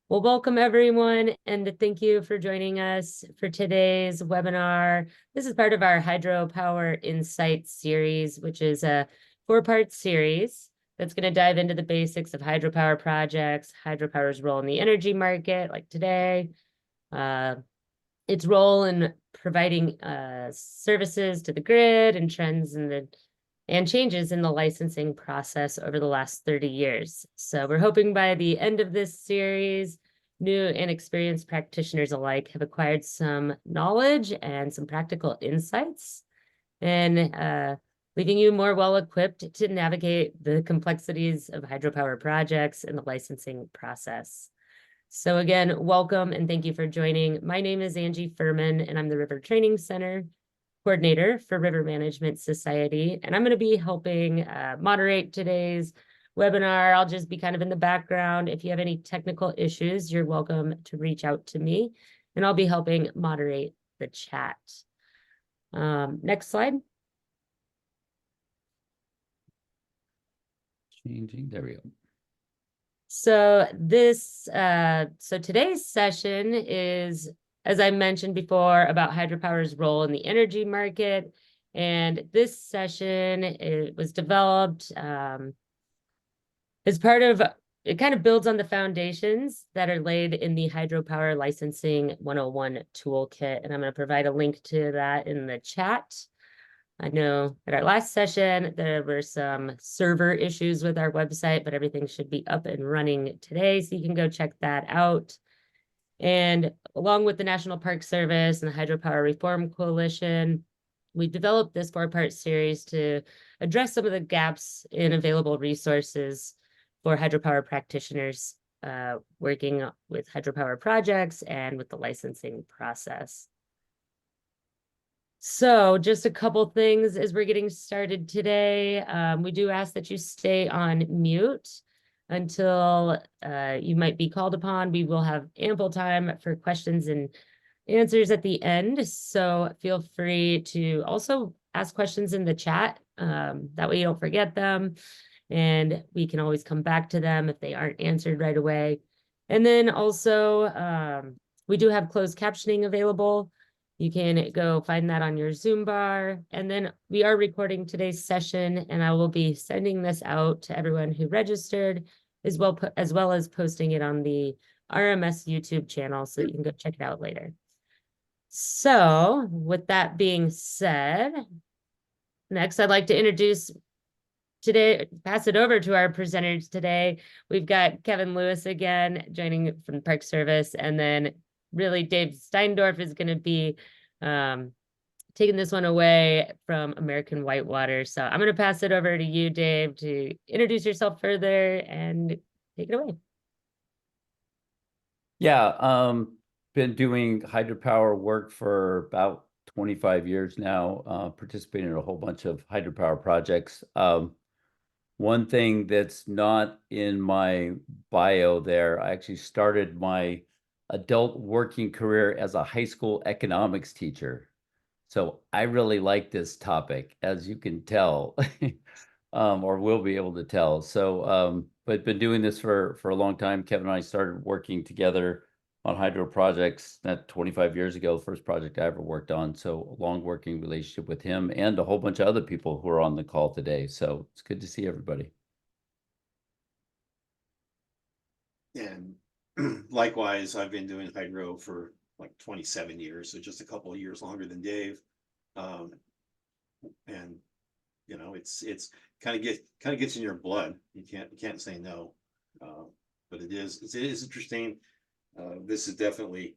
Well, welcome everyone, and thank you for joining us for today's webinar. This is part of our Hydropower Insights series, which is a four-part series that's going to dive into the basics of hydropower projects, hydropower's role in the energy market, like today, its role in providing services to the grid, and trends and changes in the licensing process over the last 30 years. So we're hoping by the end of this series, new and experienced practitioners alike have acquired some knowledge and some practical insights, and leaving you more well-equipped to navigate the complexities of hydropower projects and the licensing process. So again, welcome and thank you for joining. My name is Angie Furman, and I'm the River Training Center coordinator for River Management Society, and I'm going to be helping moderate today's webinar. I'll just be kind of in the background. If you have any technical issues, you're welcome to reach out to me, and I'll be helping moderate the chat. Next slide. Changing, there we go. So today's session is, as I mentioned before, about hydropower's role in the energy market. And this session, it was developed as part of, it kind of builds on the foundations that are laid in the Hydropower Licensing 101 toolkit. And I'm going to provide a link to that in the chat. I know at our last session, there were some server issues with our website, but everything should be up and running today, so you can go check that out. And along with the National Park Service and the Hydropower Reform Coalition, we developed this four-part series to address some of the gaps in available resources for hydropower practitioners working with hydropower projects and with the licensing process. So just a couple things as we're getting started today. We do ask that you stay on mute until you might be called upon. We will have ample time for questions and answers at the end. So feel free to also ask questions in the chat. That way you don't forget them, and we can always come back to them if they aren't answered right away. And then also, we do have closed captioning available. You can go find that on your Zoom bar. And then we are recording today's session, and I will be sending this out to everyone who registered, as well as posting it on the RMS YouTube channel, so you can go check it out later. So with that being said, next I'd like to introduce pass it over to our presenters today. We've got Kevin Lewis again joining from the Park Service, and then really Dave Steindorf is going to be taking this one away from American Whitewater. So I'm going to pass it over to you, Dave, to introduce yourself further and take it away. Yeah, been doing hydropower work for about 25 years now, participating in a whole bunch of hydropower projects. One thing that's not in my bio there, I actually started my adult working career as a high school economics teacher. So I really like this topic, as you can tell, or will be able to tell. So, but been doing this for a long time. Kevin and I started working together on hydro projects that 25 years ago, the first project I ever worked on. So a long working relationship with him and a whole bunch of other people who are on the call today. So it's good to see everybody. And likewise, I've been doing hydro for like 27 years, so just a couple of years longer than Dave. And you know, it's kind of gets in your blood. You can't say no. But it is interesting. This is definitely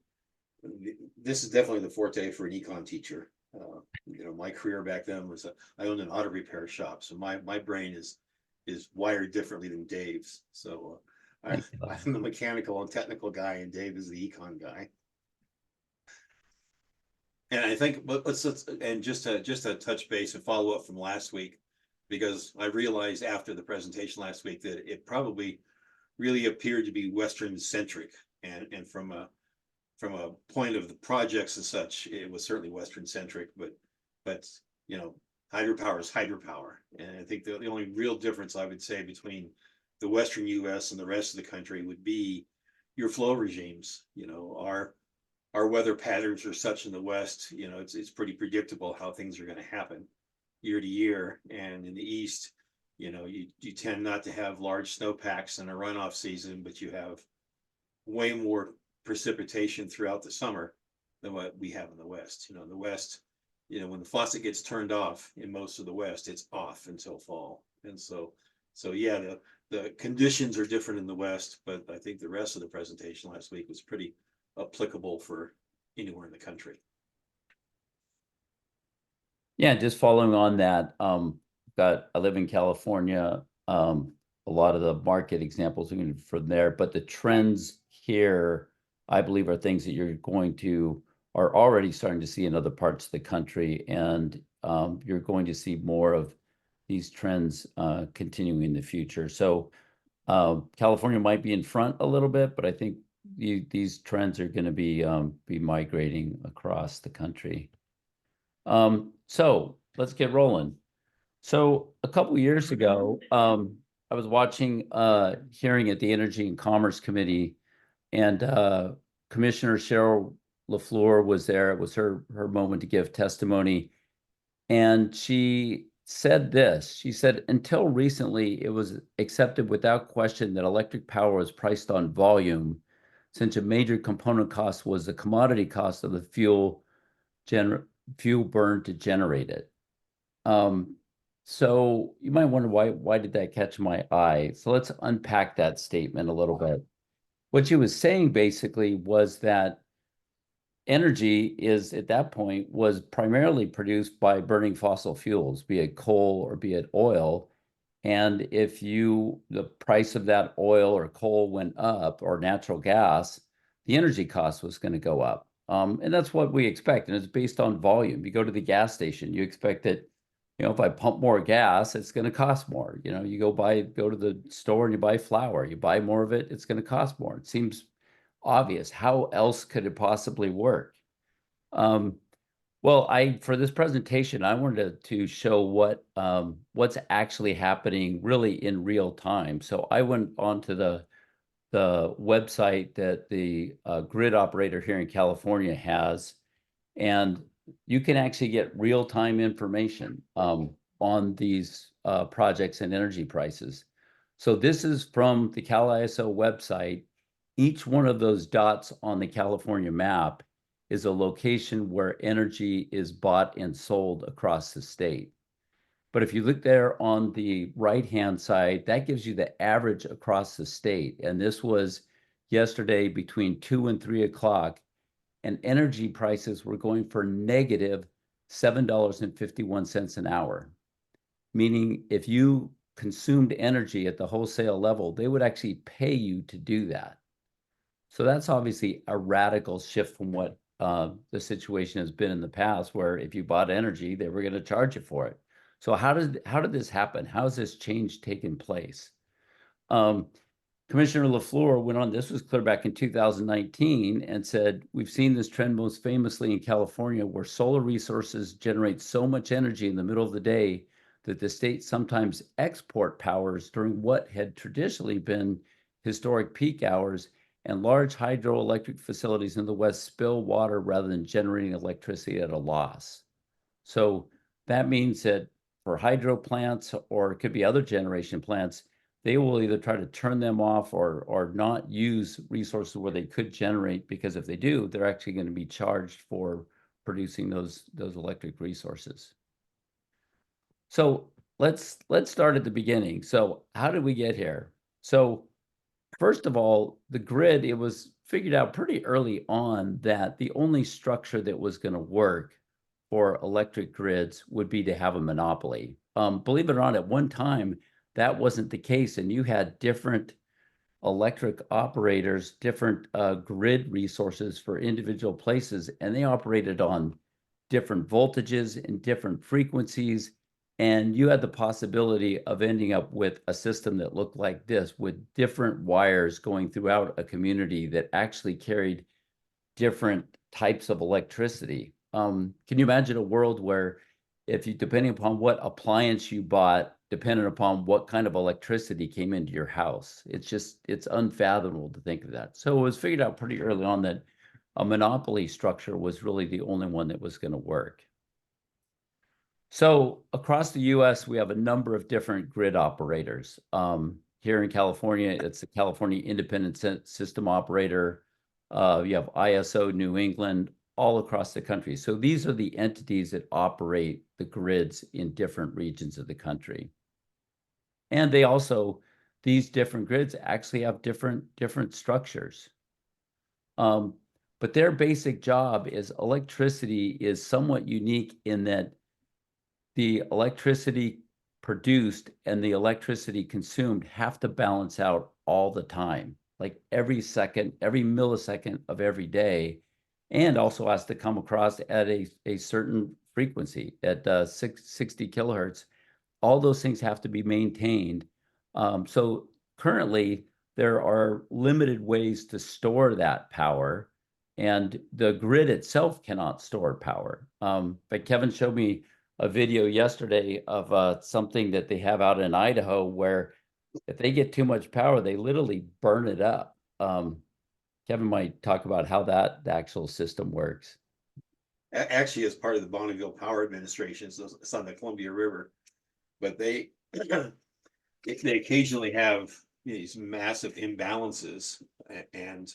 the forte for an econ teacher. You know, my career back then was I owned an auto repair shop, so my brain is wired differently than Dave's. So I'm the mechanical and technical guy, and Dave is the econ guy. And I think, but let's and just to touch base and follow up from last week, because I realized after the presentation last week that it probably really appeared to be Western centric, and from a point of the projects and such, it was certainly Western centric, but you know, hydropower is hydropower, and I think the only real difference I would say between the Western U.S. and the rest of the country would be your flow regimes. Our weather patterns are such in the West, it's pretty predictable how things are going to happen year to year. And in the East, you tend not to have large snowpacks in a runoff season, but you have way more precipitation throughout the summer than what we have in the West. In the West, when the faucet gets turned off in most of the West, it's off until fall. And so yeah, the conditions are different in the West, but I think the rest of the presentation last week was pretty applicable for anywhere in the country. Yeah, just following on that, I live in California. A lot of the market examples are from there, but the trends here, I believe, are things that are already starting to see in other parts of the country, and you're going to see more of these trends continuing in the future. So California might be in front a little bit, but I think these trends are going to be migrating across the country. So let's get rolling. So a couple of years ago, I was watching a hearing at the Energy and Commerce Committee, and Commissioner Cheryl LaFleur was there. It was her moment to give testimony. And she said this. She said, until recently, it was accepted without question that electric power was priced on volume, since a major component cost was the commodity cost of the fuel burned to generate it. So you might wonder why did that catch my eye? So let's unpack that statement a little bit. What she was saying basically was that energy at that point was primarily produced by burning fossil fuels, be it coal or be it oil. And if the price of that oil or coal went up, or natural gas, the energy cost was going to go up. And that's what we expect. And it's based on volume. You go to the gas station, you expect that, if I pump more gas, it's going to cost more. You go to the store and you buy flour, you buy more of it, it's going to cost more. It seems obvious. How else could it possibly work? Well, for this presentation, I wanted to show what's actually happening really in real time. So I went onto the website that the grid operator here in California has, and you can actually get real-time information on these projects and energy prices. So this is from the Cal ISO website. Each one of those dots on the California map is a location where energy is bought and sold across the state. But if you look there on the right-hand side, that gives you the average across the state. And this was yesterday between 2 and 3 o'clock, and energy prices were going for negative $7.51 an hour. Meaning if you consumed energy at the wholesale level, they would actually pay you to do that. So that's obviously a radical shift from what the situation has been in the past, where if you bought energy, they were going to charge you for it. So how did this happen? How has this change taken place? Commissioner LaFleur went on, this was clear back in 2019, and said, we've seen this trend most famously in California, where solar resources generate so much energy in the middle of the day that the state sometimes export powers during what had traditionally been historic peak hours, and large hydroelectric facilities in the West spill water rather than generating electricity at a loss. So that means that for hydro plants, or it could be other generation plants, they will either try to turn them off or not use resources where they could generate, because if they do, they're actually going to be charged for producing those electric resources. So let's start at the beginning. So how did we get here? So first of all, the grid, it was figured out pretty early on that the only structure that was going to work for electric grids would be to have a monopoly. Believe it or not, at one time, that wasn't the case, and you had different electric operators, different grid resources for individual places, and they operated on different voltages and different frequencies, and you had the possibility of ending up with a system that looked like this, with different wires going throughout a community that actually carried different types of electricity. Can you imagine a world where, depending upon what appliance you bought, dependent upon what kind of electricity came into your house. It's unfathomable to think of that. So it was figured out pretty early on that a monopoly structure was really the only one that was going to work. So across the US, we have a number of different grid operators. Here in California, it's the California Independent System Operator. You have ISO New England, all across the country. So these are the entities that operate the grids in different regions of the country. And they also, these different grids actually have different structures. But their basic job is electricity is somewhat unique in that the electricity produced and the electricity consumed have to balance out all the time, like every second, every millisecond of every day, and also has to come across at a certain frequency at 60 kilohertz. All those things have to be maintained. So currently, there are limited ways to store that power, and the grid itself cannot store power. But Kevin showed me a video yesterday of something that they have out in Idaho where if they get too much power, they literally burn it up. Kevin might talk about how the actual system works. Actually, as part of the Bonneville Power Administration, so it's on the Columbia River, but they occasionally have these massive imbalances, and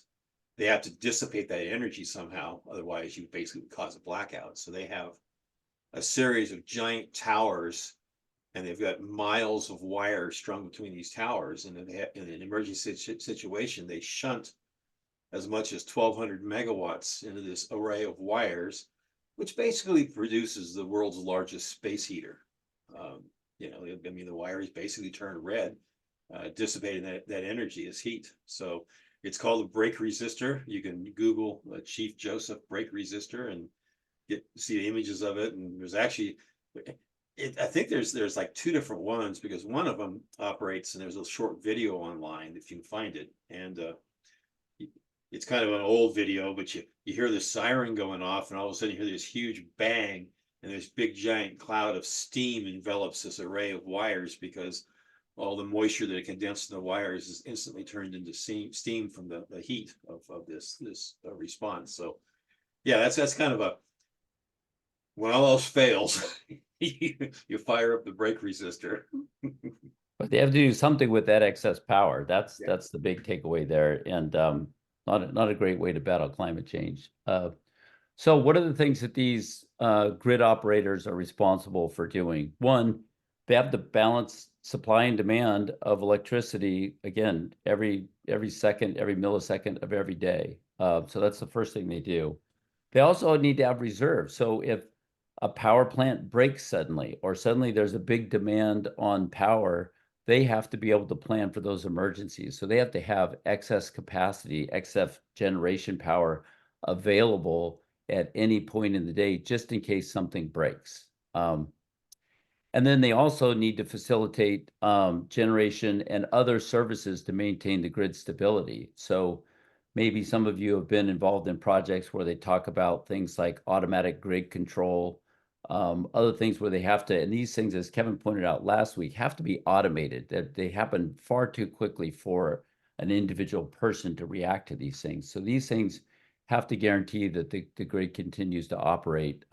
they have to dissipate that energy somehow. Otherwise, you basically cause a blackout. So they have a series of giant towers, and they've got miles of wire strung between these towers. And in an emergency situation, they shunt as much as 1,200 megawatts into this array of wires, which basically produces the world's largest space heater. You know, I mean, the wires basically turn red, dissipating that energy as heat. So it's called a brake resistor. You can Google Chief Joseph brake resistor and see the images of it. And there's actually, I think there's like two different ones, because one of them operates, and there's a short video online if you can find it. And it's kind of an old video, but you hear the siren going off, and all of a sudden you hear this huge bang, and this big giant cloud of steam envelops this array of wires, because all the moisture that condensed in the wires is instantly turned into steam from the heat of this response. So yeah, that's kind of a, when all else fails, you fire up the brake resistor. But they have to do something with that excess power. That's Yeah. that's the big takeaway there, and not a great way to battle climate change. So what are the things that these grid operators are responsible for doing? One, they have to balance supply and demand of electricity, again, every second, every millisecond of every day. So that's the first thing they do. They also need to have reserves. So if a power plant breaks suddenly, or suddenly there's a big demand on power, they have to be able to plan for those emergencies. So they have to have excess capacity, excess generation power available at any point in the day, just in case something breaks. And then they also need to facilitate generation and other services to maintain the grid stability. So maybe some of you have been involved in projects where they talk about things like automatic grid control, other things where they have to, and these things, as Kevin pointed out last week, have to be automated. That they happen far too quickly for an individual person to react to these things. So these things have to guarantee that the grid continues to operate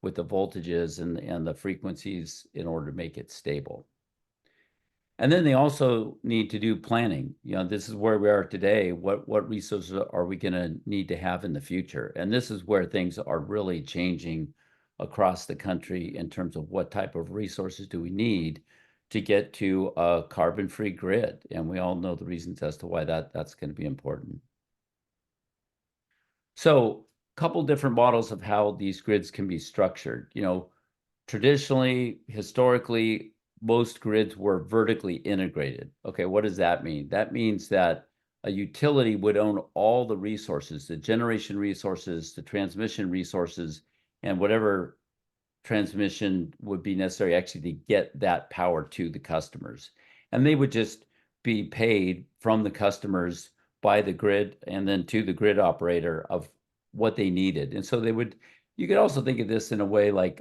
with the voltages and the frequencies in order to make it stable. And then they also need to do planning. You know, this is where we are today. What resources are we going to need to have in the future? And this is where things are really changing across the country in terms of what type of resources do we need to get to a carbon-free grid. And we all know the reasons as to why that's going to be important. So a couple different models of how these grids can be structured. You know, traditionally, historically, most grids were vertically integrated. Okay, what does that mean? That means that a utility would own all the resources, the generation resources, the transmission resources, and whatever transmission would be necessary actually to get that power to the customers. And they would just be paid from the customers by the grid and then to the grid operator of what they needed. And so they would, you could also think of this in a way like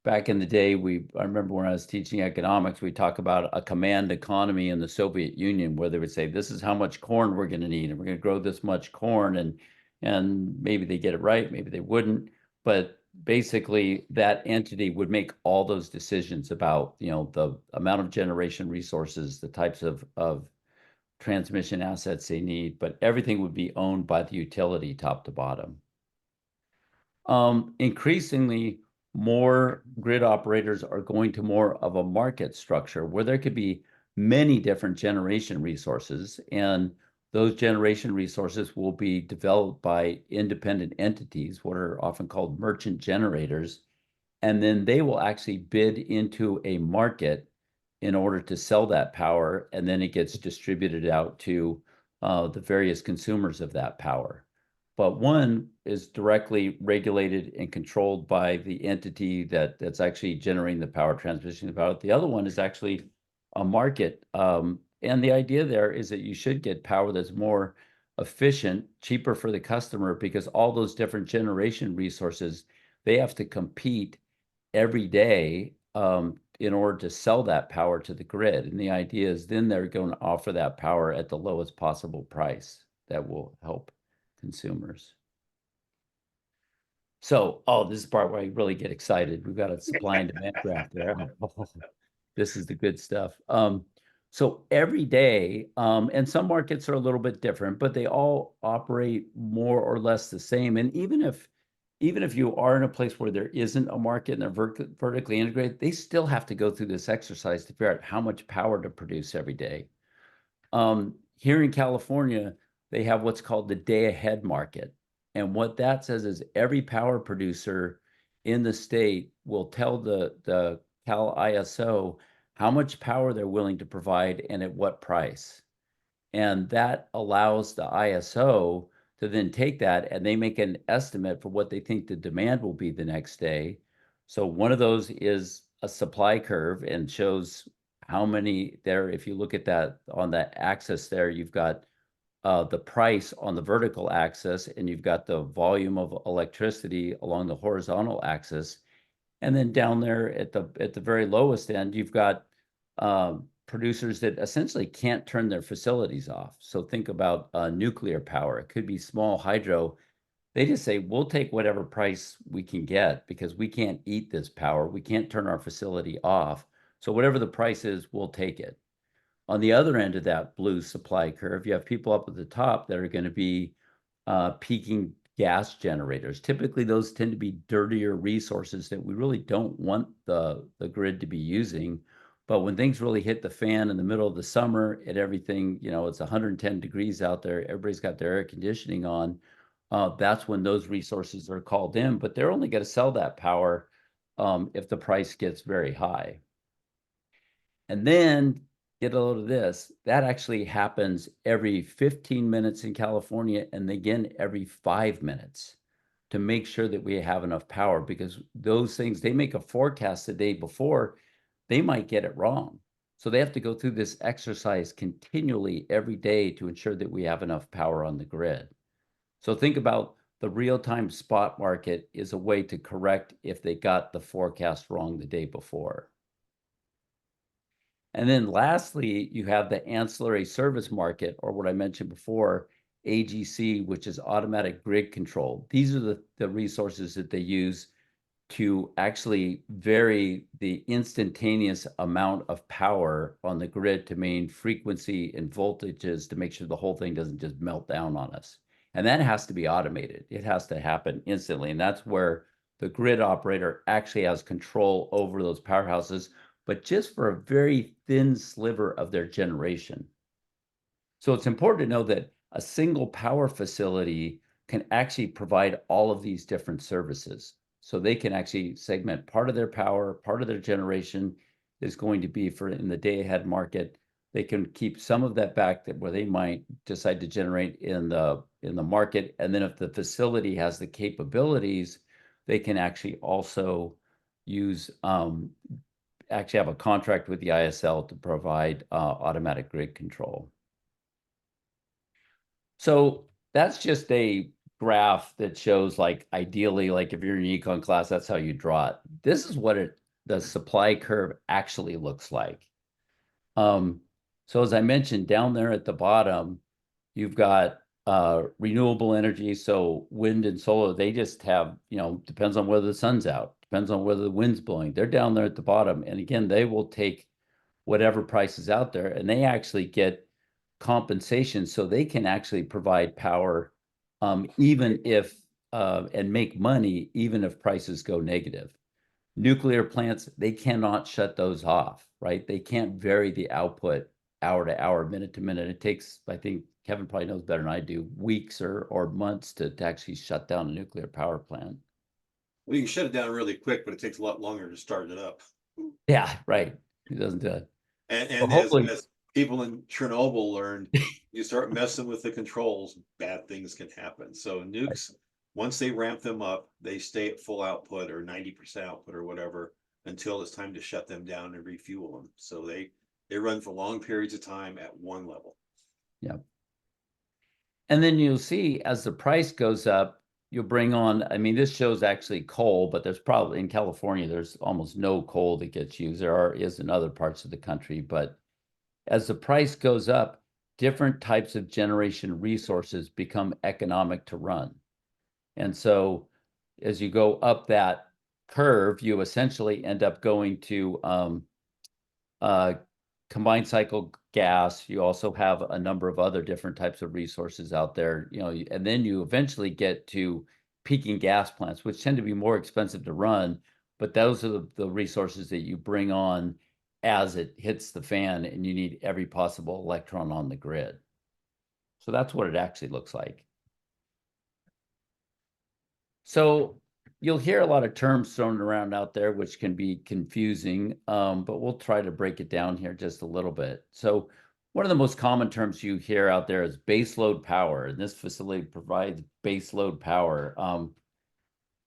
back in the day, I remember when I was teaching economics, we talk about a command economy in the Soviet Union, where they would say, this is how much corn we're going to need, and we're going to grow this much corn, and maybe they get it right, maybe they wouldn't, but basically that entity would make all those decisions about, the amount of generation resources, the types of transmission assets they need, but everything would be owned by the utility top to bottom. Increasingly, more grid operators are going to more of a market structure where there could be many different generation resources, and those generation resources will be developed by independent entities, what are often called merchant generators, and then they will actually bid into a market in order to sell that power, and then it gets distributed out to the various consumers of that power. But one is directly regulated and controlled by the entity that's actually generating the power, transmission the power. The other one is actually a market. And the idea there is that you should get power that's more efficient, cheaper for the customer, because all those different generation resources, they have to compete every day in order to sell that power to the grid. And the idea is then they're going to offer that power at the lowest possible price that will help consumers. So, this is the part where I really get excited. We've got a supply and demand graph there. This is the good stuff. So every day, and some markets are a little bit different, but they all operate more or less the same. And even if you are in a place where there isn't a market and they're vertically integrated, they still have to go through this exercise to figure out how much power to produce every day. Here in California, they have what's called the day-ahead market. And what that says is every power producer in the state will tell the Cal ISO how much power they're willing to provide and at what price. And that allows the ISO to then take that, and they make an estimate for what they think the demand will be the next day. So one of those is a supply curve and shows how many there. If you look at that on that axis there, you've got the price on the vertical axis, and you've got the volume of electricity along the horizontal axis. And then down there at the very lowest end, you've got producers that essentially can't turn their facilities off. So think about nuclear power. It could be small hydro. They just say, we'll take whatever price we can get because we can't eat this power. We can't turn our facility off. So whatever the price is, we'll take it. On the other end of that blue supply curve, you have people up at the top that are going to be peaking gas generators. Typically, those tend to be dirtier resources that we really don't want the grid to be using. But when things really hit the fan in the middle of the summer and everything, it's 110 degrees out there, everybody's got their air conditioning on, that's when those resources are called in. But they're only going to sell that power if the price gets very high. And then get a load of this, that actually happens every 15 minutes in California, and again every 5 minutes, to make sure that we have enough power, because those things, they make a forecast the day before, they might get it wrong. So they have to go through this exercise continually every day to ensure that we have enough power on the grid. So think about the real-time spot market is a way to correct if they got the forecast wrong the day before. And then lastly, you have the ancillary service market, or what I mentioned before, AGC, which is automatic grid control. These are the resources that they use to actually vary the instantaneous amount of power on the grid to maintain frequency and voltages to make sure the whole thing doesn't just melt down on us. And that has to be automated. It has to happen instantly. And that's where the grid operator actually has control over those powerhouses, but just for a very thin sliver of their generation. So it's important to know that a single power facility can actually provide all of these different services. So they can actually segment part of their power, part of their generation is going to be for in the day-ahead market. They can keep some of that back where they might decide to generate in the market. And then if the facility has the capabilities, they can actually also use actually have a contract with the ISL to provide automatic grid control. So that's just a graph that shows like ideally, like if you're in an econ class, that's how you draw it. This is what the supply curve actually looks like. So as I mentioned, down there at the bottom, you've got renewable energy. So wind and solar, they just have, depends on whether the sun's out, depends on whether the wind's blowing. They're down there at the bottom. And again, they will take whatever price is out there, and they actually get compensation, so they can actually provide power even if and make money even if prices go negative. Nuclear plants, they cannot shut those off, right? They can't vary the output hour to hour, minute to minute. It takes, I think Kevin probably knows better than I do, weeks or months to actually shut down a nuclear power plant. Well, you can shut it down really quick, but it takes a lot longer to start it up. Yeah, right. It doesn't do it. And Well, as, hopefully, as people in Chernobyl learned, you start messing with the controls, bad things can happen. So nukes, once they ramp them up, they stay at full output or 90% output or whatever until it's time to shut them down and refuel them. So they run for long periods of time at one level. yeah. And then you'll see as the price goes up, you'll bring on, I mean, this shows actually coal, but there's probably in California, there's almost no coal that gets used. Is in other parts of the country, but as the price goes up, different types of generation resources become economic to run. And so as you go up that curve, you essentially end up going to combined cycle gas. You also have a number of other different types of resources out there, and then you eventually get to peaking gas plants, which tend to be more expensive to run, but those are the resources that you bring on as it hits the fan and you need every possible electron on the grid. So that's what it actually looks like. So you'll hear a lot of terms thrown around out there, which can be confusing, but we'll try to break it down here just a little bit. So one of the most common terms you hear out there is baseload power, and this facility provides baseload power.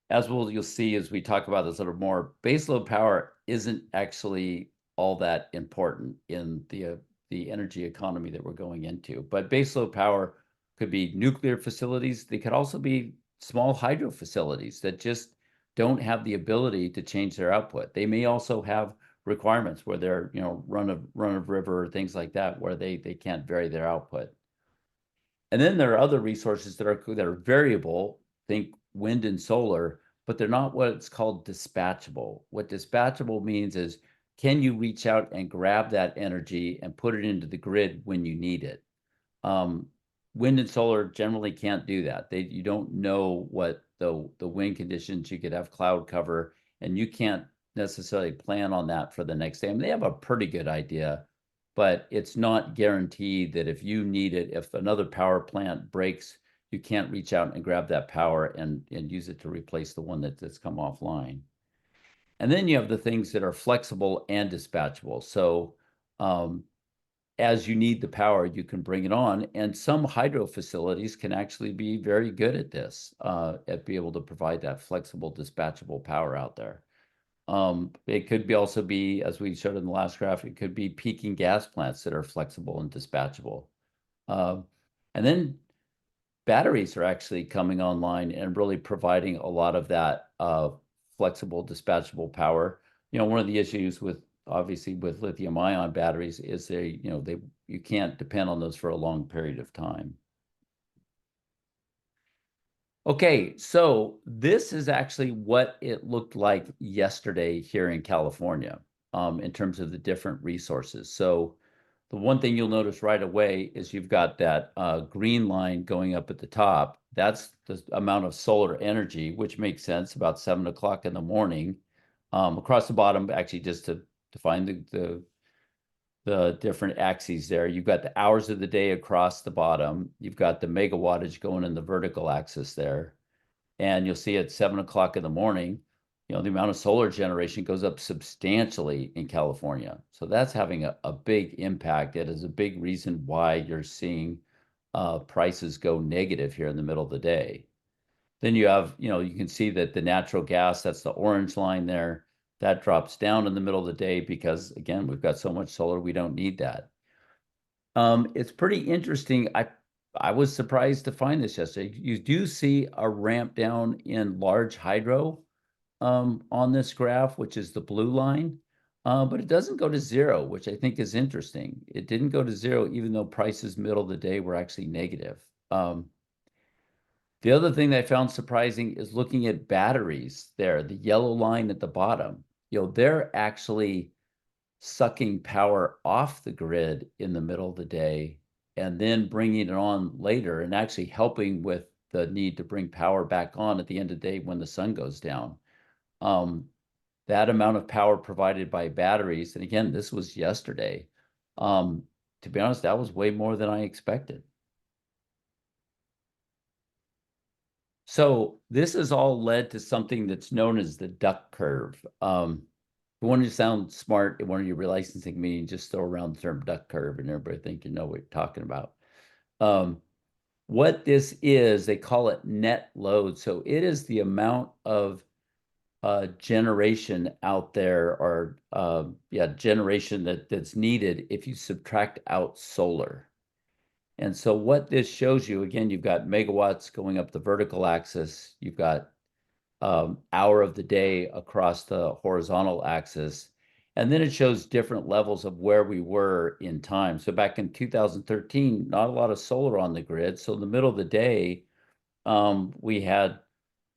As you'll see as we talk about this a little more, baseload power isn't actually all that important in the energy economy that we're going into. But baseload power could be nuclear facilities. They could also be small hydro facilities that just don't have the ability to change their output. They may also have requirements where they're, run of river or things like that, where they can't vary their output. And then there are other resources that are variable, think wind and solar, but they're not what's called dispatchable. What dispatchable means is, can you reach out and grab that energy and put it into the grid when you need it? Wind and solar generally can't do that. You don't know what the wind conditions. You could have cloud cover, and you can't necessarily plan on that for the next day. I mean, they have a pretty good idea, but it's not guaranteed that if you need it, if another power plant breaks, you can't reach out and grab that power and use it to replace the one that's come offline. And then you have the things that are flexible and dispatchable. So as you need the power, you can bring it on. And some hydro facilities can actually be very good at this, at be able to provide that flexible, dispatchable power out there. It could also be, as we showed in the last graph, it could be peaking gas plants that are flexible and dispatchable. And then batteries are actually coming online and really providing a lot of that flexible, dispatchable power. One of the issues obviously with lithium ion batteries is you can't depend on those for a long period of time. Okay, so this is actually what it looked like yesterday here in California, in terms of the different resources. So the one thing you'll notice right away is you've got that green line going up at the top. That's the amount of solar energy, which makes sense, about 7 o'clock in the morning. Across the bottom, actually, just to define the different axes there, you've got the hours of the day across the bottom. You've got the megawattage going in the vertical axis there. And you'll see at 7 o'clock in the morning, the amount of solar generation goes up substantially in California. So that's having a big impact. It is a big reason why you're seeing prices go negative here in the middle of the day. Then you have, you can see that the natural gas, that's the orange line there, that drops down in the middle of the day because, again, we've got so much solar, we don't need that. It's pretty interesting. I was surprised to find this yesterday. You do see a ramp down in large hydro on this graph, which is the blue line, but it doesn't go to zero, which I think is interesting. It didn't go to zero, even though prices middle of the day were actually negative. The other thing that I found surprising is looking at batteries there, the yellow line at the bottom. They're actually sucking power off the grid in the middle of the day and then bringing it on later and actually helping with the need to bring power back on at the end of the day when the sun goes down. That amount of power provided by batteries, and again, this was yesterday, to be honest, that was way more than I expected. So this has all led to something that's known as the duck curve. If you want to sound smart at one of your relicensing meetings, just throw around the term duck curve and everybody think you know what you're talking about. What this is, they call it net load. So it is the amount of generation out there, or generation that's needed if you subtract out solar. And so what this shows you, again, you've got megawatts going up the vertical axis, you've got hour of the day across the horizontal axis, and then it shows different levels of where we were in time. So back in 2013, not a lot of solar on the grid. So in the middle of the day, we had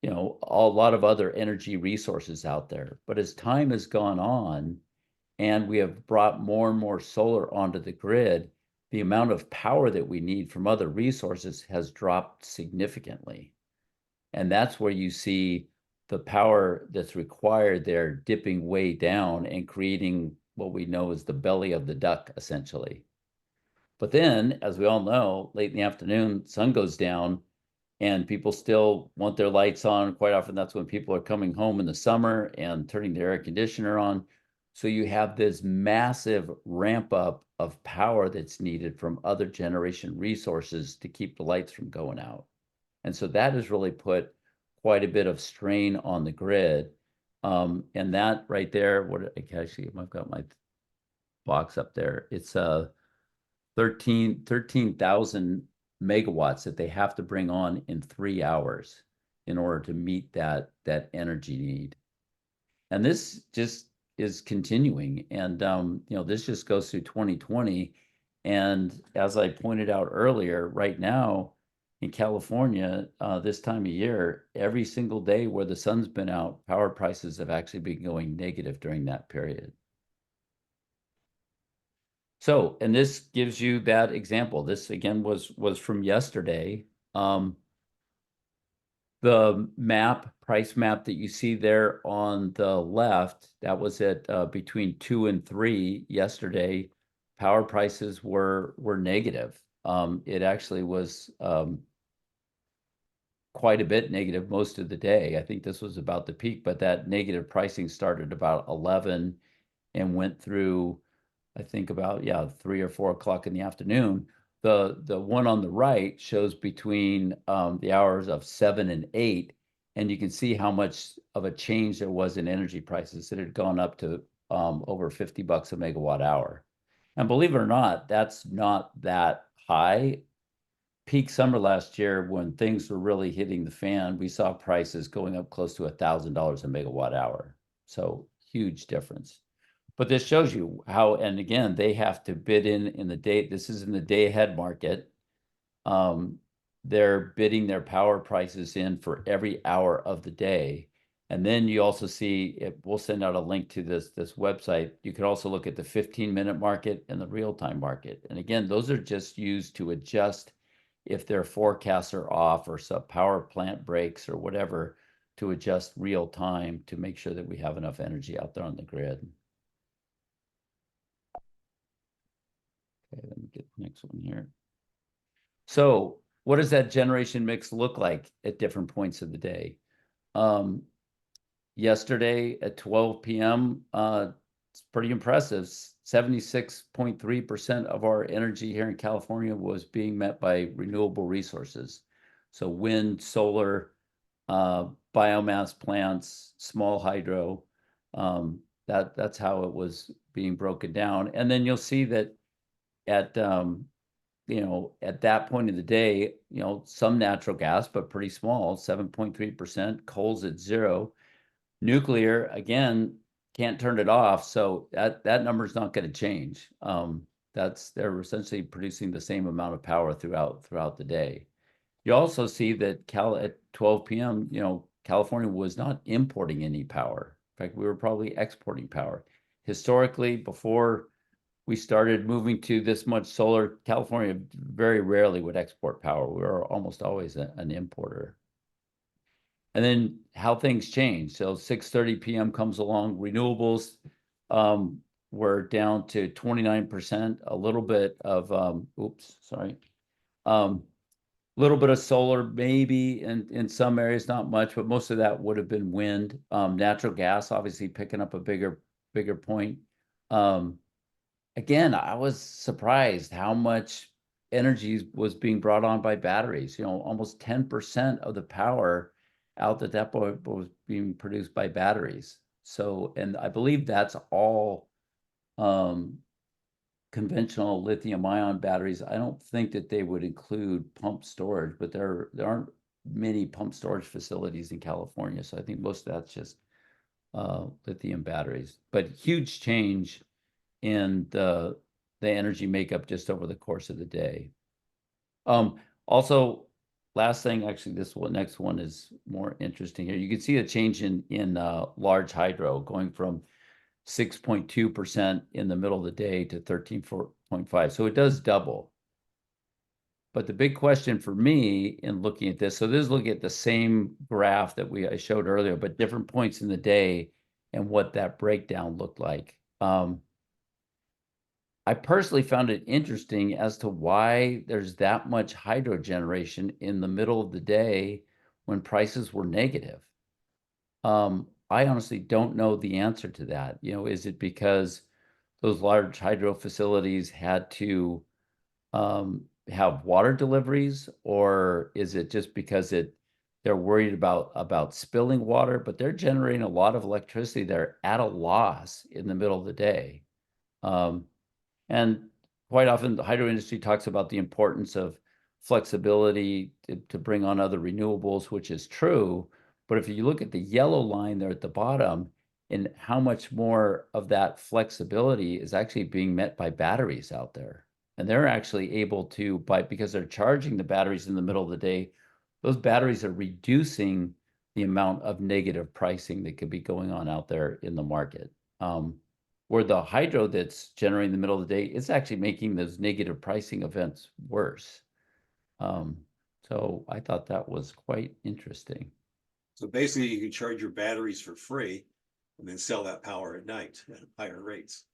a lot of other energy resources out there. But as time has gone on and we have brought more and more solar onto the grid, the amount of power that we need from other resources has dropped significantly. And that's where you see the power that's required there dipping way down and creating what we know as the belly of the duck, essentially. But then, as we all know, late in the afternoon, sun goes down and people still want their lights on. Quite often, that's when people are coming home in the summer and turning their air conditioner on. So you have this massive ramp up of power that's needed from other generation resources to keep the lights from going out. And so that has really put quite a bit of strain on the grid. And that right there, actually, I've got my box up there. It's 13,000 megawatts that they have to bring on in 3 hours in order to meet that energy need. And this just is continuing. And this just goes through 2020. And as I pointed out earlier, right now in California, this time of year, every single day where the sun's been out, power prices have actually been going negative during that period. So, and this gives you that example. This again was from yesterday. The price map that you see there on the left, that was at between 2 and 3 yesterday. Power prices were negative. It actually was quite a bit negative most of the day. I think this was about the peak, but that negative pricing started about 11 and went through, I think about 3 or 4 o'clock in the afternoon. The one on the right shows between the hours of 7 and 8, and you can see how much of a change there was in energy prices. It had gone up to over $50 a megawatt hour. And believe it or not, that's not that high. Peak summer last year, when things were really hitting the fan, we saw prices going up close to $1,000 a megawatt hour. So huge difference. But this shows you how, and again, they have to bid in the day. This is in the day ahead market. They're bidding their power prices in for every hour of the day. And then you also see, we'll send out a link to this website. You can also look at the 15-minute market and the real-time market. And again, those are just used to adjust if their forecasts are off or some power plant breaks or whatever, to adjust real time to make sure that we have enough energy out there on the grid. Okay, let me get the next one here. So what does that generation mix look like at different points of the day? Yesterday at 12 p.m., it's pretty impressive. 76.3% of our energy here in California was being met by renewable resources. So wind, solar, biomass plants, small hydro. That's how it was being broken down. And then you'll see that at you know, at that point of the day, you know, some natural gas, but pretty small, 7.3%, coal's at 0. Nuclear, again, can't turn it off, so that number's not going to change. They're essentially producing the same amount of power throughout the day. You also see that at 12 p.m., you know, California was not importing any power. In fact, we were probably exporting power. Historically, before we started moving to this much solar, California very rarely would export power. We were almost always an importer. And then how things change. So 6:30 p.m. comes along, renewables were down to 29%, a little bit of, little bit of solar, maybe in some areas, not much, but most of that would have been wind. Natural gas, obviously picking up a bigger point. Again, I was surprised how much energy was being brought on by batteries. You know, almost 10% of the power out the depot was being produced by batteries. So, and I believe that's all conventional lithium-ion batteries. I don't think that they would include pump storage, but there aren't many pump storage facilities in California. So I think most of that's just lithium batteries. But huge change in the energy makeup just over the course of the day. Also, last thing, actually, next one is more interesting here. You can see a change in large hydro going from 6.2% in the middle of the day to 13.5. So it does double. But the big question for me in looking at this, so this is looking at the same graph that I showed earlier, but different points in the day and what that breakdown looked like. I personally found it interesting as to why there's that much hydro generation in the middle of the day when prices were negative. I honestly don't know the answer to that. You know, is it because those large hydro facilities had to have water deliveries, or is it just because they're worried about spilling water, but they're generating a lot of electricity there at a loss in the middle of the day. And quite often the hydro industry talks about the importance of flexibility to bring on other renewables, which is true. But if you look at the yellow line there at the bottom, and how much more of that flexibility is actually being met by batteries out there. And they're actually able to, because they're charging the batteries in the middle of the day, those batteries are reducing the amount of negative pricing that could be going on out there in the market. Where the hydro that's generating in the middle of the day is actually making those negative pricing events worse. So I thought that was quite interesting. So basically, you can charge your batteries for free and then sell that power at night at higher rates.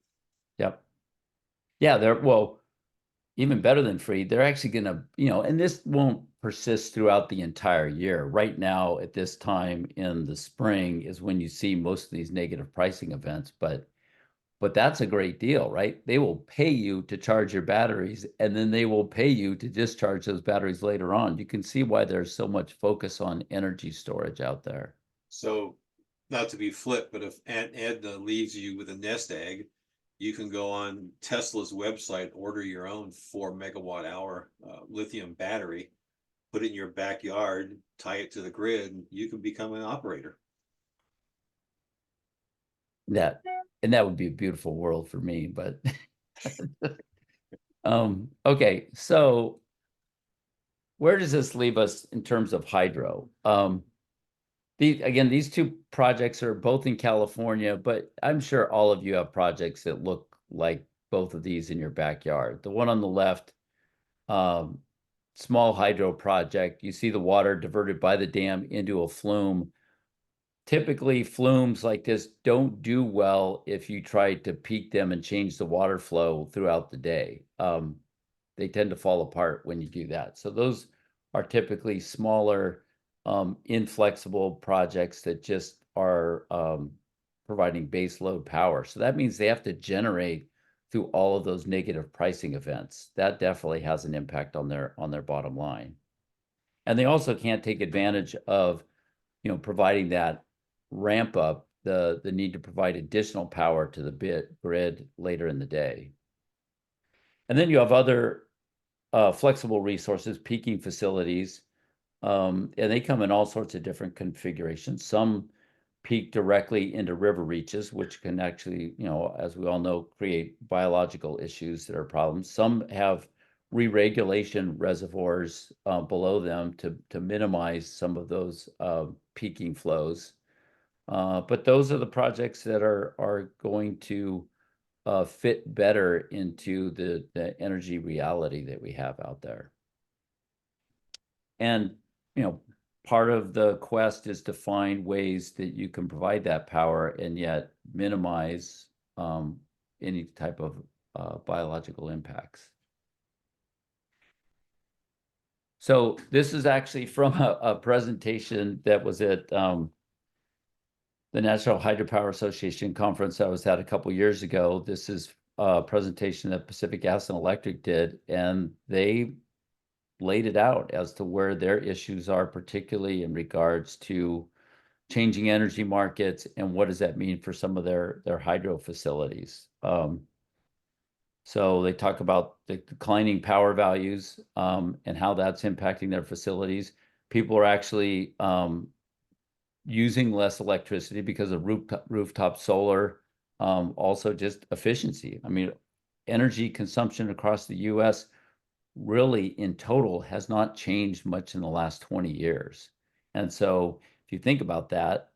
Yep. Yeah, well, even better than free, they're actually going to, you know, and this won't persist throughout the entire year. Right now, at this time in the spring is when you see most of these negative pricing events, but that's a great deal, right? They will pay you to charge your batteries, and then they will pay you to discharge those batteries later on. You can see why there's so much focus on energy storage out there. So, not to be flip, but if Aunt Edna leaves you with a nest egg, you can go on Tesla's website, order your own 4 MWh lithium battery, put it in your backyard, tie it to the grid, and you can become an operator. And that would be a beautiful world for me, but okay, so where does this leave us in terms of hydro? Again, these two projects are both in California, but I'm sure all of you have projects that look like both of these in your backyard. The one on the left, small hydro project, you see the water diverted by the dam into a flume. Typically, flumes like this don't do well if you try to peak them and change the water flow throughout the day. They tend to fall apart when you do that. So those are typically smaller, inflexible projects that just are providing base load power. So that means they have to generate through all of those negative pricing events. That definitely has an impact on their bottom line. And they also can't take advantage of, you know, providing that ramp up, the need to provide additional power to the grid later in the day. And then you have other flexible resources, peaking facilities, and they come in all sorts of different configurations. Some peak directly into river reaches, which can actually, as we all know, create biological issues that are problems. Some have re-regulation reservoirs below them to minimize some of those peaking flows. But those are the projects that are going to fit better into the energy reality that we have out there. And, part of the quest is to find ways that you can provide that power and yet minimize any type of biological impacts. So this is actually from a presentation that was at the National Hydropower Association conference I was at a couple years ago. This is a presentation that Pacific Gas and Electric did, and they laid it out as to where their issues are, particularly in regards to changing energy markets and what does that mean for some of their hydro facilities. So they talk about the declining power values and how that's impacting their facilities. People are actually using less electricity because of rooftop solar, also just efficiency. I mean, energy consumption across the US really in total has not changed much in the last 20 years. And so if you think about that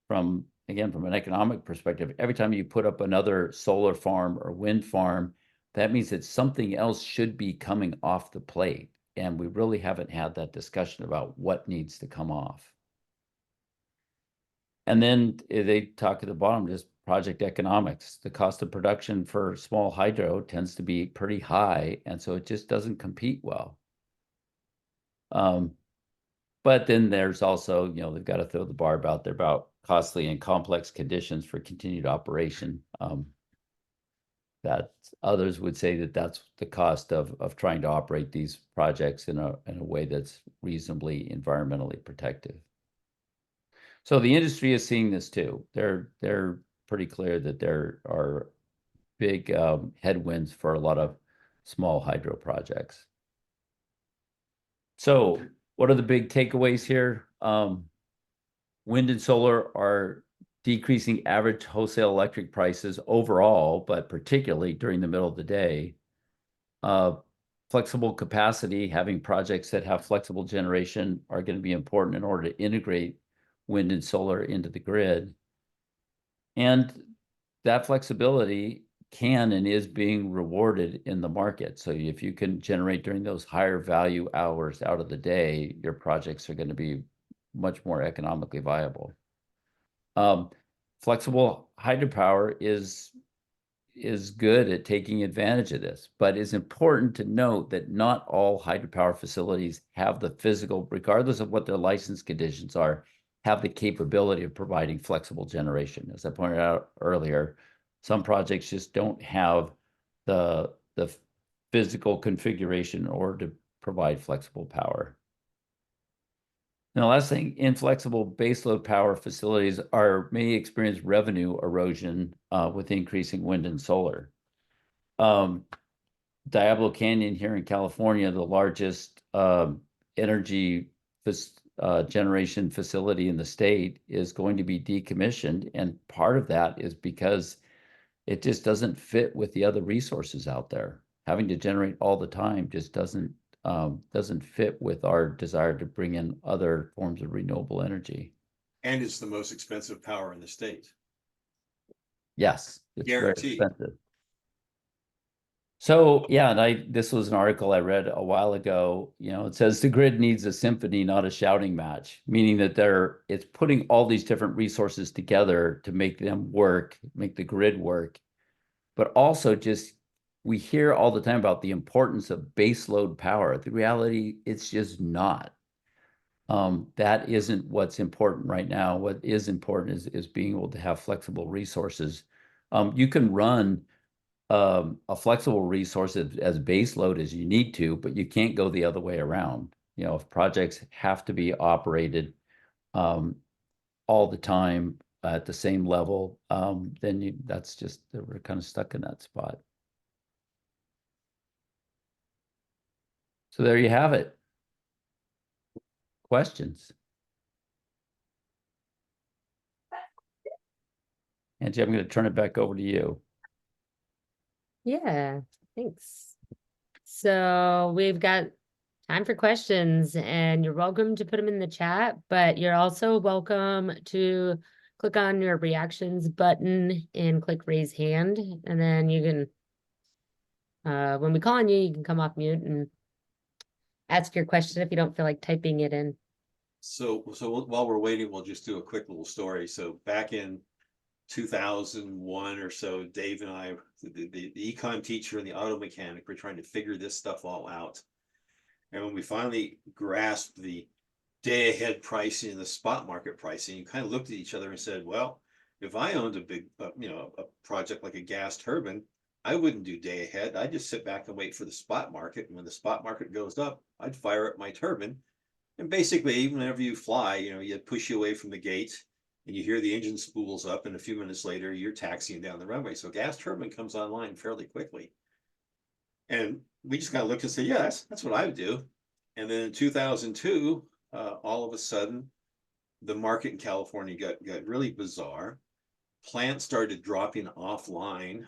from an economic perspective, every time you put up another solar farm or wind farm, that means that something else should be coming off the plate. And we really haven't had that discussion about what needs to come off. And then they talk at the bottom, just project economics. The cost of production for small hydro tends to be pretty high, and so it just doesn't compete well. But then there's also, they've got to throw the barb out there about costly and complex conditions for continued operation. That others would say that that's the cost of trying to operate these projects in a way that's reasonably environmentally protective. So the industry is seeing this too. They're pretty clear that there are big headwinds for a lot of small hydro projects. So what are the big takeaways here? Wind and solar are decreasing average wholesale electric prices overall, but particularly during the middle of the day. Flexible capacity, having projects that have flexible generation are going to be important in order to integrate wind and solar into the grid. And that flexibility can and is being rewarded in the market. So if you can generate during those higher value hours out of the day, your projects are going to be much more economically viable. Flexible hydropower is good at taking advantage of this, but it's important to note that not all hydropower facilities have the physical, regardless of what their license conditions are, have the capability of providing flexible generation. As I pointed out earlier, some projects just don't have the physical configuration in order to provide flexible power. And the last thing, inflexible baseload power facilities may experience revenue erosion with increasing wind and solar. Diablo Canyon here in California, the largest energy generation facility in the state, is going to be decommissioned. And part of that is because it just doesn't fit with the other resources out there. Having to generate all the time just doesn't fit with our desire to bring in other forms of renewable energy. And it's the most expensive power in the state. Yes, it's Guaranteed. very expensive. So yeah, and this was an article I read a while ago. It says the grid needs a symphony, not a shouting match, meaning that it's putting all these different resources together to make them work, make the grid work, but also we hear all the time about the importance of baseload power. The reality, it's just not. That isn't what's important right now. What is important is being able to have flexible resources. You can run a flexible resource as baseload as you need to, but you can't go the other way around. If projects have to be operated all the time at the same level, then we're kind of stuck in that spot. So there you have it. Questions? Angie, I'm going to turn it back over to you. Yeah, thanks. So we've got time for questions, and you're welcome to put them in the chat, but you're also welcome to click on your reactions button and click raise hand, and then you can, when we call on you, you can come off mute and ask your question if you don't feel like typing it in. So while we're waiting, we'll just do a quick little story. So back in 2001 or so, Dave and I, the econ teacher and the auto mechanic, were trying to figure this stuff all out. And when we finally grasped the day ahead pricing and the spot market pricing, you kind of looked at each other and said, well, if I owned a big, a project like a gas turbine, I wouldn't do day ahead. I'd just sit back and wait for the spot market. And when the spot market goes up, I'd fire up my turbine. And basically, whenever you fly, you push you away from the gate and you hear the engine spools up, and a few minutes later, you're taxiing down the runway. So gas turbine comes online fairly quickly. And we just kind of looked and said, yeah, that's what I would do. And then in 2002, all of a sudden, the market in California got really bizarre. Plants started dropping offline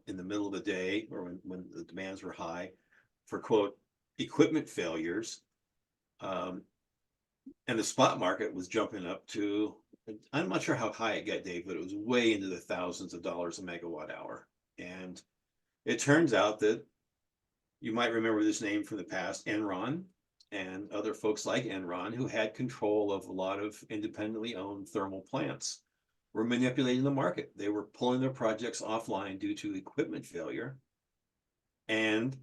in the middle of the day, or when the demands were high, for quote equipment failures. And the spot market was jumping up to, I'm not sure how high it got, Dave, but it was way into the thousands of dollars a megawatt hour. And it turns out that you might remember this name from the past, Enron, and other folks like Enron, who had control of a lot of independently owned thermal plants, were manipulating the market. They were pulling their projects offline due to equipment failure. And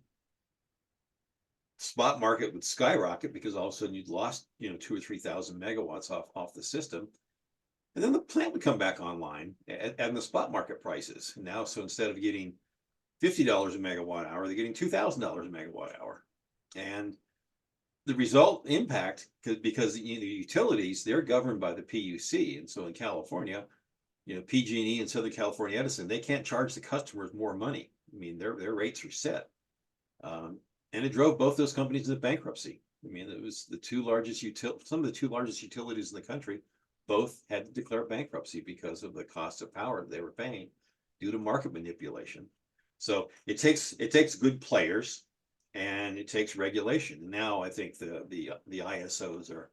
spot market would skyrocket because all of a sudden you'd lost 2,000 or 3,000 megawatts off the system, and then the plant would come back online at the spot market prices. And now, so instead of getting $50 a megawatt hour, they're getting $2,000 a megawatt hour. And the result impact, because the utilities, they're governed by the PUC, and so in California, PG&E and Southern California Edison, they can't charge the customers more money. I mean, their rates are set. And it drove both those companies into bankruptcy. I mean, it was some of the two largest utilities in the country both had to declare bankruptcy because of the cost of power that they were paying due to market manipulation. So it takes good players, and it takes regulation. Now I think the ISOs are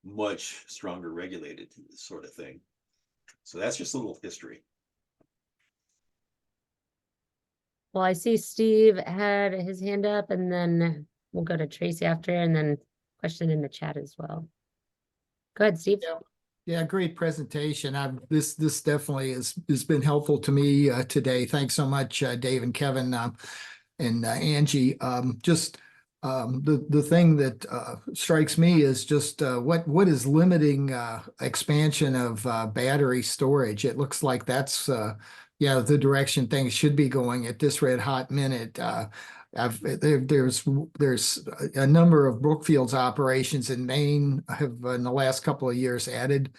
much stronger regulated to this sort of thing. So that's just a little history. Well, I see Steve had his hand up, and then we'll go to Tracy after, and then question in the chat as well. Go ahead, Steve. Yeah, great presentation. This definitely has been helpful to me today. Thanks so much, Dave and Kevin and Angie. The thing that strikes me is just what is limiting expansion of battery storage. It looks like that's the direction things should be going at this red hot minute. There's a number of Brookfield's operations in Maine have in the last couple of years added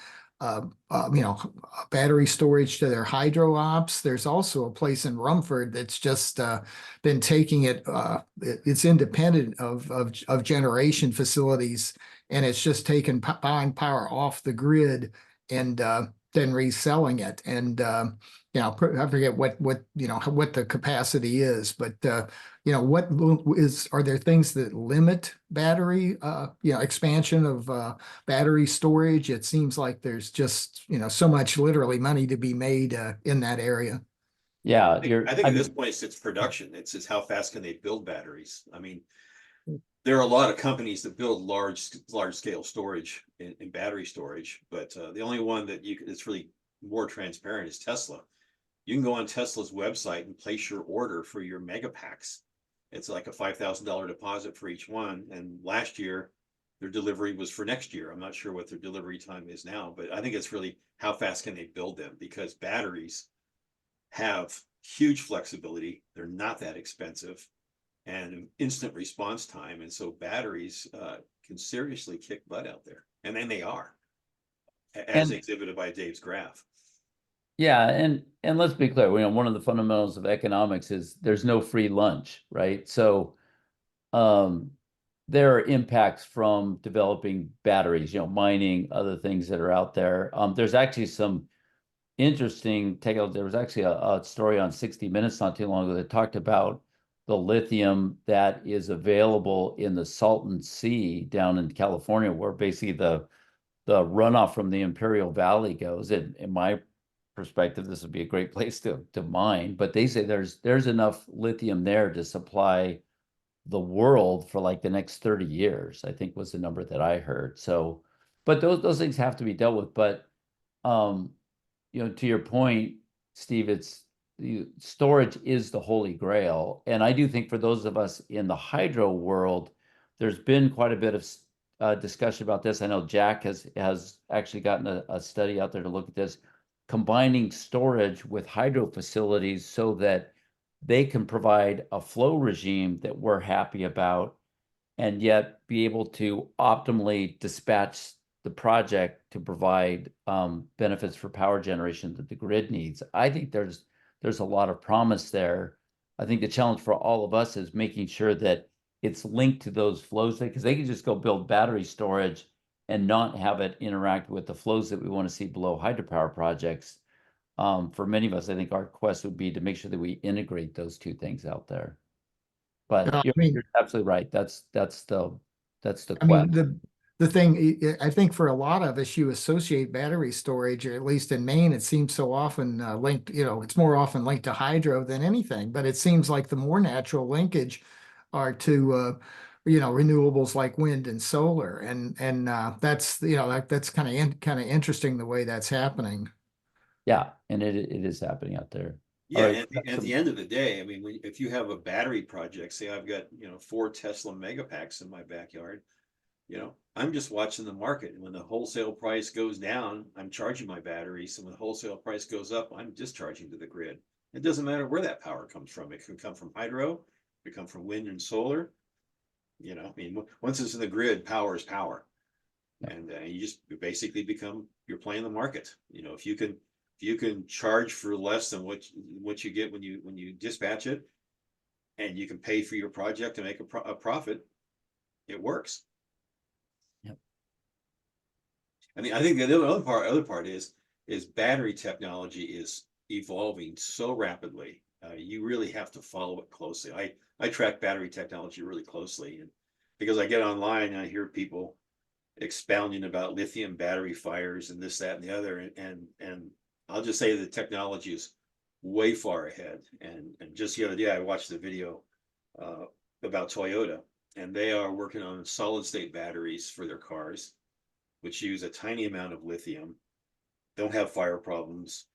battery storage to their hydro ops. There's also a place in Rumford that's just been taking it. It's independent of generation facilities, and it's just taken buying power off the grid and then reselling it. And I forget what the capacity is, but are there things that limit battery expansion of battery storage? It seems like there's just so much literally money to be made in that area. Yeah, I think at this point it's production. It's how fast can they build batteries. I mean, there are a lot of companies that build large scale storage and battery storage, but the only one that's really more transparent is Tesla. You can go on Tesla's website and place your order for your mega packs. It's like a $5,000 deposit for each one. And last year, their delivery was for next year. I'm not sure what their delivery time is now, but I think it's really how fast can they build them, because batteries have huge flexibility. They're not that expensive, and instant response time. And so batteries can seriously kick butt out there. And then they are, as exhibited by Dave's graph. Yeah, and let's be clear, one of the fundamentals of economics is there's no free lunch, right? So there are impacts from developing batteries, mining, other things that are out there. There's actually some interesting there was actually a story on 60 Minutes not too long ago that talked about the lithium that is available in the Salton Sea down in California, where basically the runoff from the Imperial Valley goes. In my perspective, this would be a great place to mine, but they say there's enough lithium there to supply the world for like the next 30 years, I think was the number that I heard. So, but those things have to be dealt with. But to your point, Steve, storage is the holy grail. And I do think for those of us in the hydro world, there's been quite a bit of discussion about this. I know Jack has actually gotten a study out there to look at this, combining storage with hydro facilities so that they can provide a flow regime that we're happy about, and yet be able to optimally dispatch the project to provide benefits for power generation that the grid needs. I think there's a lot of promise there. I think the challenge for all of us is making sure that it's linked to those flows, because they can just go build battery storage and not have it interact with the flows that we want to see below hydropower projects. For many of us, I think our quest would be to make sure that we integrate those two things out there. But you're absolutely right. That's the I mean, quest. the thing, I think for a lot of us, you associate battery storage, or at least in Maine, it seems so often linked, it's more often linked to hydro than anything, but it seems like the more natural linkage are to, renewables like wind and solar. And that's, that's kind of interesting the way that's happening. Yeah, and it is happening out there. Yeah, Right. and at the end of the day, I mean, if you have a battery project, say I've got, 4 Tesla megapacks in my backyard, I'm just watching the market. And when the wholesale price goes down, I'm charging my batteries. And when the wholesale price goes up, I'm discharging to the grid. It doesn't matter where that power comes from. It can come from hydro, it can come from wind and solar. I mean, once it's in the grid, power is power. And you just basically you're playing the market. If you can charge for less than what you get when you dispatch it, and you can pay for your project to make a profit, it works. Yep. I mean, I think the other part is battery technology is evolving so rapidly. You really have to follow it closely. I track battery technology really closely, and because I get online and I hear people expounding about lithium battery fires and this, that, and the other, and I'll just say the technology is way far ahead. And just the other day, I watched a video about Toyota, and they are working on solid state batteries for their cars, which use a tiny amount of lithium, don't have fire problems.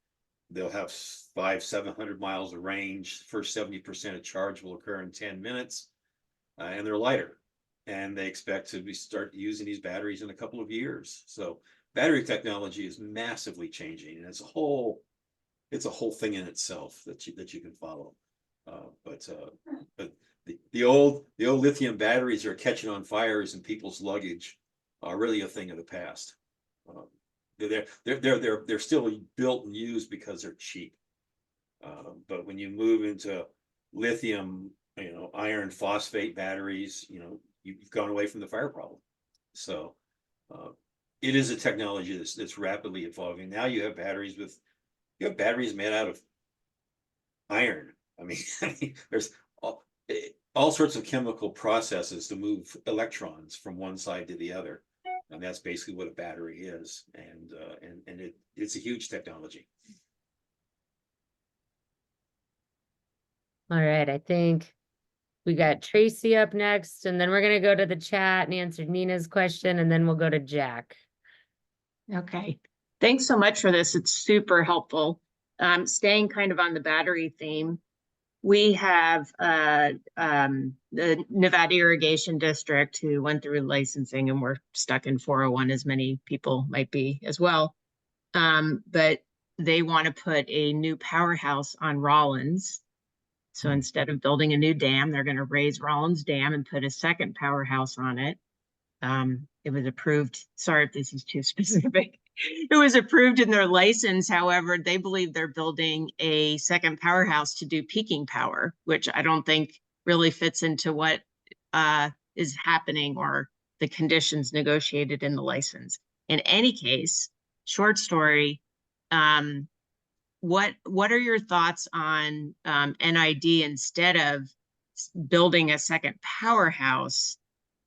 They'll have 500-700 miles of range. First 70% of charge will occur in 10 minutes, and they're lighter. And they expect to start using these batteries in a couple of years. So battery technology is massively changing, and it's a whole thing in itself that you can follow. But the old lithium batteries are catching on fires, and people's luggage are really a thing of the past. They're still built and used because they're cheap. But when you move into lithium, iron phosphate batteries, you've gone away from the fire problem. So it is a technology that's rapidly evolving. Now you have batteries made out of iron. I mean, there's all sorts of chemical processes to move electrons from one side to the other. And that's basically what a battery is. And it's a huge technology. All right, I think we got Tracy up next, and then we're gonna go to the chat and answer Nina's question, and then we'll go to Jack. Okay, thanks so much for this. It's super helpful. Staying kind of on the battery theme, we have the Nevada Irrigation District who went through licensing, and we're stuck in 401, as many people might be as well. But they want to put a new powerhouse on Rollins. So instead of building a new dam, they're going to raise Rollins Dam and put a second powerhouse on it. It was approved. Sorry if this is too specific. It was approved in their license. However, they believe they're building a second powerhouse to do peaking power, which I don't think really fits into what is happening or the conditions negotiated in the license. In any case, short story, what are your thoughts on NID instead of building a second powerhouse,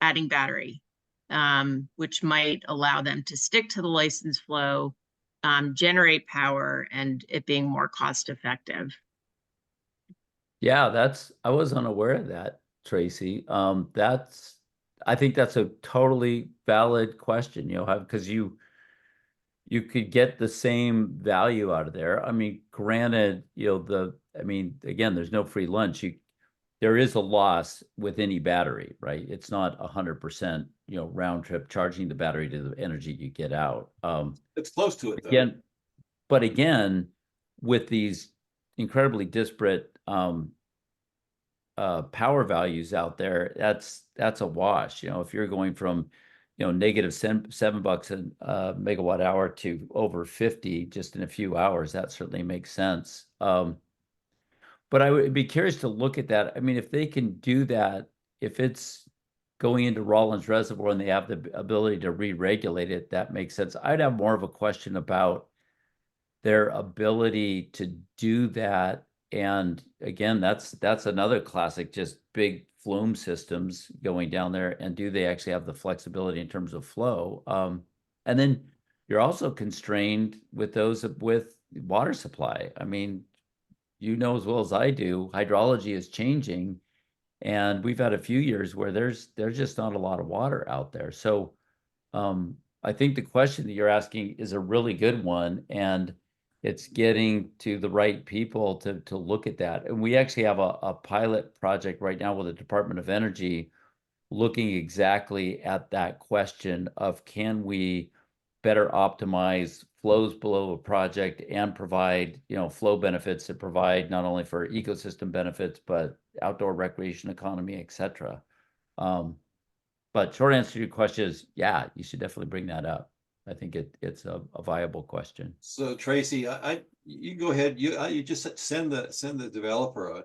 adding battery, which might allow them to stick to the license flow, generate power, and it being more cost effective? Yeah, I was unaware of that, Tracy. I think that's a totally valid question, because you could get the same value out of there. I mean, granted, again, there's no free lunch. There is a loss with any battery, right? It's not 100%, round trip charging the battery to the energy you get out. It's close to it though. Again, but again, with these incredibly disparate power values out there, that's a wash. If you're going from negative $7 a megawatt hour to over 50 just in a few hours, that certainly makes sense. But I would be curious to look at that. I mean, if they can do that, if it's going into Rawlins Reservoir and they have the ability to re-regulate it, that makes sense. I'd have more of a question about their ability to do that. And again, that's another classic, just big flume systems going down there. And do they actually have the flexibility in terms of flow? And then you're also constrained with those with water supply. I mean, as well as I do, hydrology is changing, and we've had a few years where there's just not a lot of water out there. So I think the question that you're asking is a really good one, and it's getting to the right people to look at that. And we actually have a pilot project right now with the Department of Energy looking exactly at that question of, can we better optimize flows below a project and provide, flow benefits that provide not only for ecosystem benefits, but outdoor recreation economy, et cetera. But short answer to your question is, yeah, you should definitely bring that up. I think it's a viable question. So Tracy, you go ahead. You just send the developer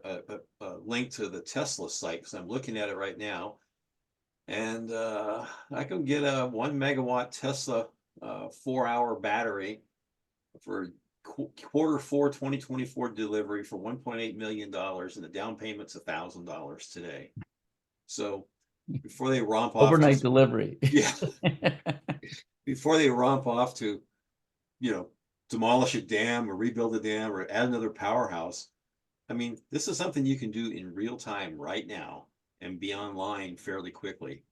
a link to the Tesla site, because I'm looking at it right now, and I can get a 1 megawatt Tesla 4-hour battery for Q4 2024 delivery for $1.8 million, and the down payment's $1,000 today. So before they romp off Overnight delivery. Yeah. Before they romp off to, demolish a dam or rebuild a dam or add another powerhouse, I mean, this is something you can do in real time right now and be online fairly quickly.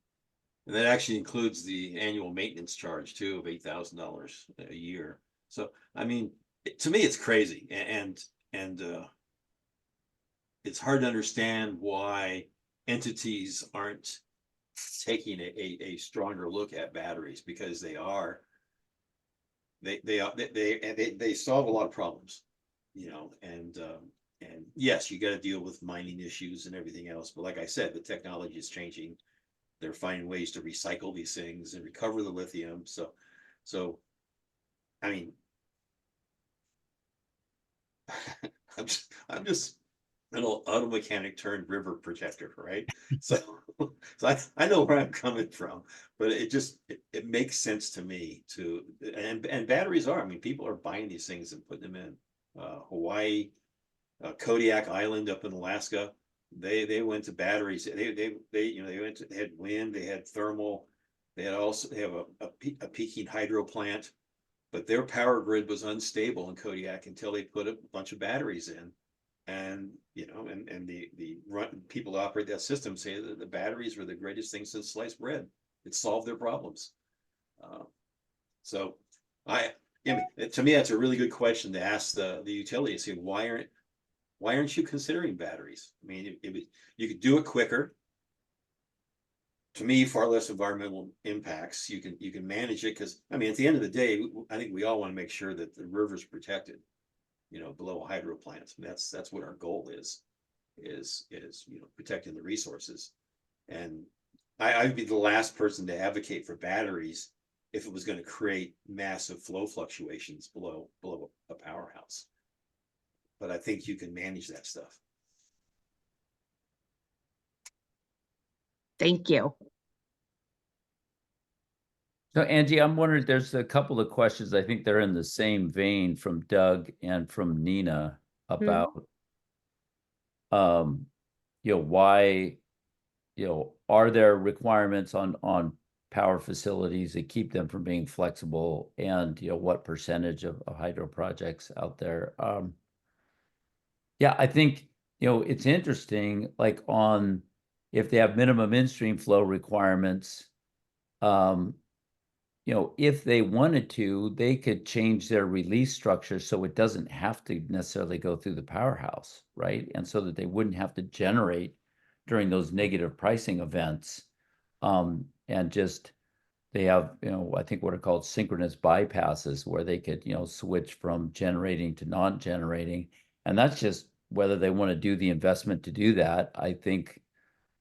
And that actually includes the annual maintenance charge too of $8,000 a year. So, I mean, to me, it's crazy, and it's hard to understand why entities aren't taking a stronger look at batteries, because they solve a lot of problems, and yes, you got to deal with mining issues and everything else. But like I said, the technology is changing. They're finding ways to recycle these things and recover the lithium. So, I mean, I'm just an auto mechanic turned river protector, right? So I know where I'm coming from, but it makes sense to me and batteries are. I mean, people are buying these things and putting them in Hawaii, Kodiak Island up in Alaska. They went to batteries. They had wind, they had thermal, they have a peaking hydro plant, but their power grid was unstable in Kodiak until they put a bunch of batteries in. And the people that operate that system say that the batteries were the greatest thing since sliced bread. It solved their problems. So to me, that's a really good question to ask the utility. Say, why aren't you considering batteries? I mean, you could do it quicker. To me, far less environmental impacts. You can manage it, because I mean, at the end of the day, I think we all want to make sure that the river's protected, below hydro plants. That's what our goal is protecting the resources. And I'd be the last person to advocate for batteries if it was going to create massive flow fluctuations below a powerhouse. But I think you can manage that stuff. Thank you. So Angie, I'm wondering, there's a couple of questions, I think they're in the same vein from Doug and from Nina about, why, are there requirements on power facilities that keep them from being flexible, and, what percentage of hydro projects out there? Yeah, I think, it's interesting, like if they have minimum in-stream flow requirements, if they wanted to, they could change their release structure so it doesn't have to necessarily go through the powerhouse, right? And so that they wouldn't have to generate during those negative pricing events. And just, they have, I think what are called synchronous bypasses, where they could, switch from generating to non-generating. And that's just whether they want to do the investment to do that. I think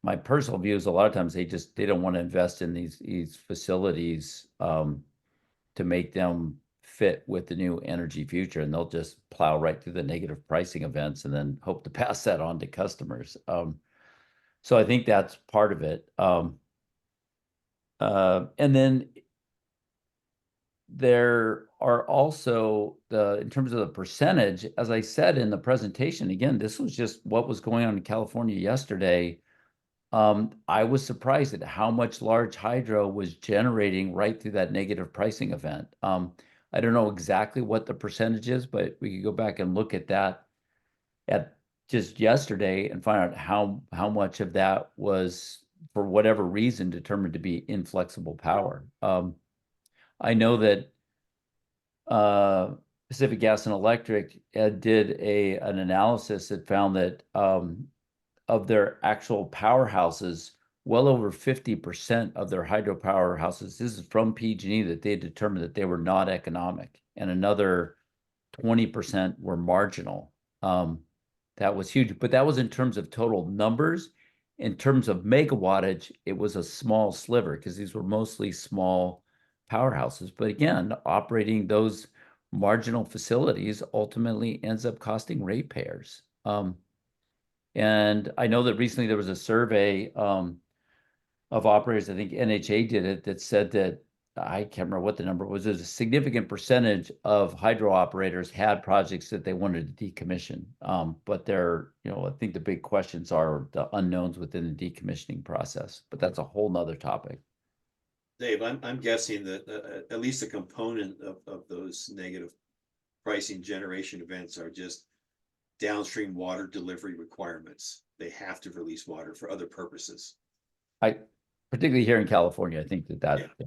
my personal view is a lot of times they don't want to invest in these facilities to make them fit with the new energy future, and they'll just plow right through the negative pricing events and then hope to pass that on to customers. So I think that's part of it. And then there are also in terms of the percentage, as I said in the presentation, again, this was just what was going on in California yesterday. I was surprised at how much large hydro was generating right through that negative pricing event. I don't know exactly what the percentage is, but we could go back and look at that at just yesterday and find out how much of that was, for whatever reason, determined to be inflexible power. I know that Pacific Gas and Electric did an analysis that found that of their actual powerhouses, well over 50% of their hydropower houses, this is from PG&E, that they determined that they were not economic, and another 20% were marginal. That was huge, but that was in terms of total numbers. In terms of megawattage, it was a small sliver because these were mostly small powerhouses. But again, operating those marginal facilities ultimately ends up costing ratepayers. And I know that recently there was a survey of operators, I think NHA did it, that said that, I can't remember what the number was, there's a significant percentage of hydro operators had projects that they wanted to decommission. But I think the big questions are the unknowns within the decommissioning process, but that's a whole nother topic. Dave, I'm guessing that at least a component of those negative pricing generation events are just downstream water delivery requirements. They have to release water for other purposes. Particularly here in California, I think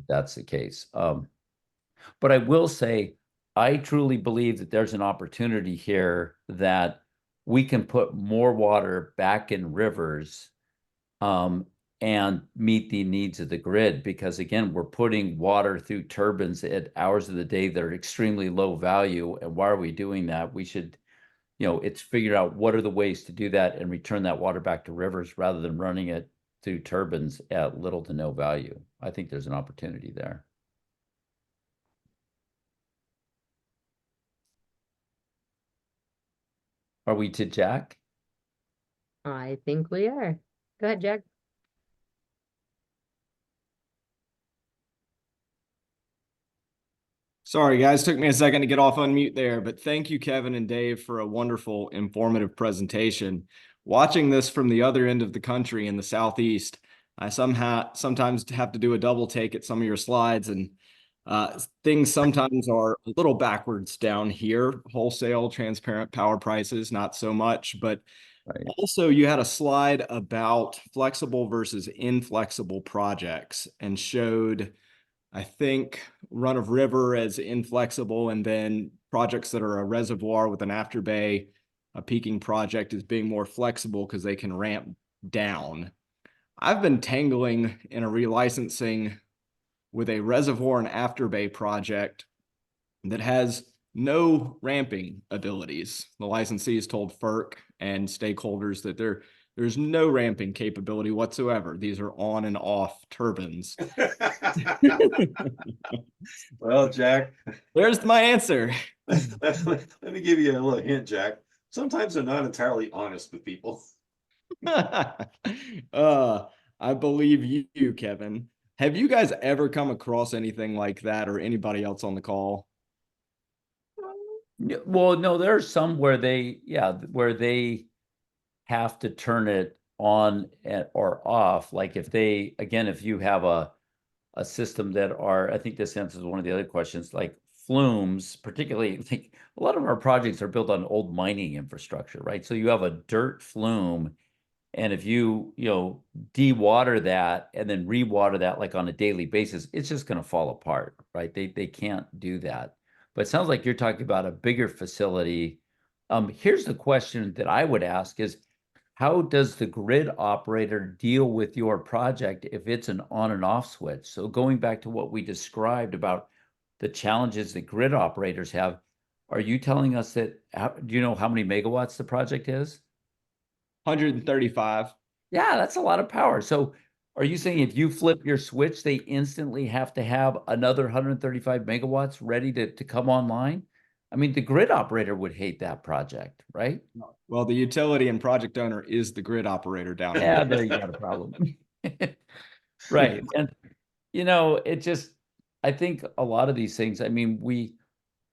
that's the case. But I will say, I truly believe that there's an opportunity here that we can put more water back in rivers and meet the needs of the grid, because again, we're putting water through turbines at hours of the day that are extremely low value. And why are we doing that? We should, it's figured out what are the ways to do that and return that water back to rivers rather than running it through turbines at little to no value. I think there's an opportunity there. Are we to Jack? I think we are. Go ahead, Jack. Sorry, guys, took me a second to get off unmute there, but thank you, Kevin and Dave, for a wonderful, informative presentation. Watching this from the other end of the country in the Southeast, I sometimes have to do a double take at some of your slides, and things sometimes are a little backwards down here. Wholesale, transparent power prices, not so much, but Right. Also you had a slide about flexible versus inflexible projects and showed, I think, run of river as inflexible, and then projects that are a reservoir with an afterbay, a peaking project, as being more flexible because they can ramp down. I've been tangling in a relicensing with a reservoir and afterbay project that has no ramping abilities. The licensee has told FERC and stakeholders that there's no ramping capability whatsoever. These are on and off turbines. Well, Jack, There's my answer. let me give you a little hint, Jack. Sometimes they're not entirely honest with people. I believe you, Kevin. Have you guys ever come across anything like that, or anybody else on the call? Well, no, there are some where where they have to turn it on or off. Like if they, again, if you have a system that are, I think this answers one of the other questions, like flumes, particularly, like a lot of our projects are built on old mining infrastructure, right? So you have a dirt flume, and if you de-water that and then re-water that like on a daily basis, it's just going to fall apart, right? They can't do that. But it sounds like you're talking about a bigger facility. Here's the question that I would ask is, how does the grid operator deal with your project if it's an on and off switch? So going back to what we described about the challenges that grid operators have, are you telling us that, do you know how many megawatts the project is? 135. Yeah, that's a lot of power. So are you saying if you flip your switch, they instantly have to have another 135 megawatts ready to come online? I mean, the grid operator would hate that project, right? Well, the utility and project owner is the grid operator down Yeah, here. there you got a problem. Right. And it just, I think a lot of these things, I mean,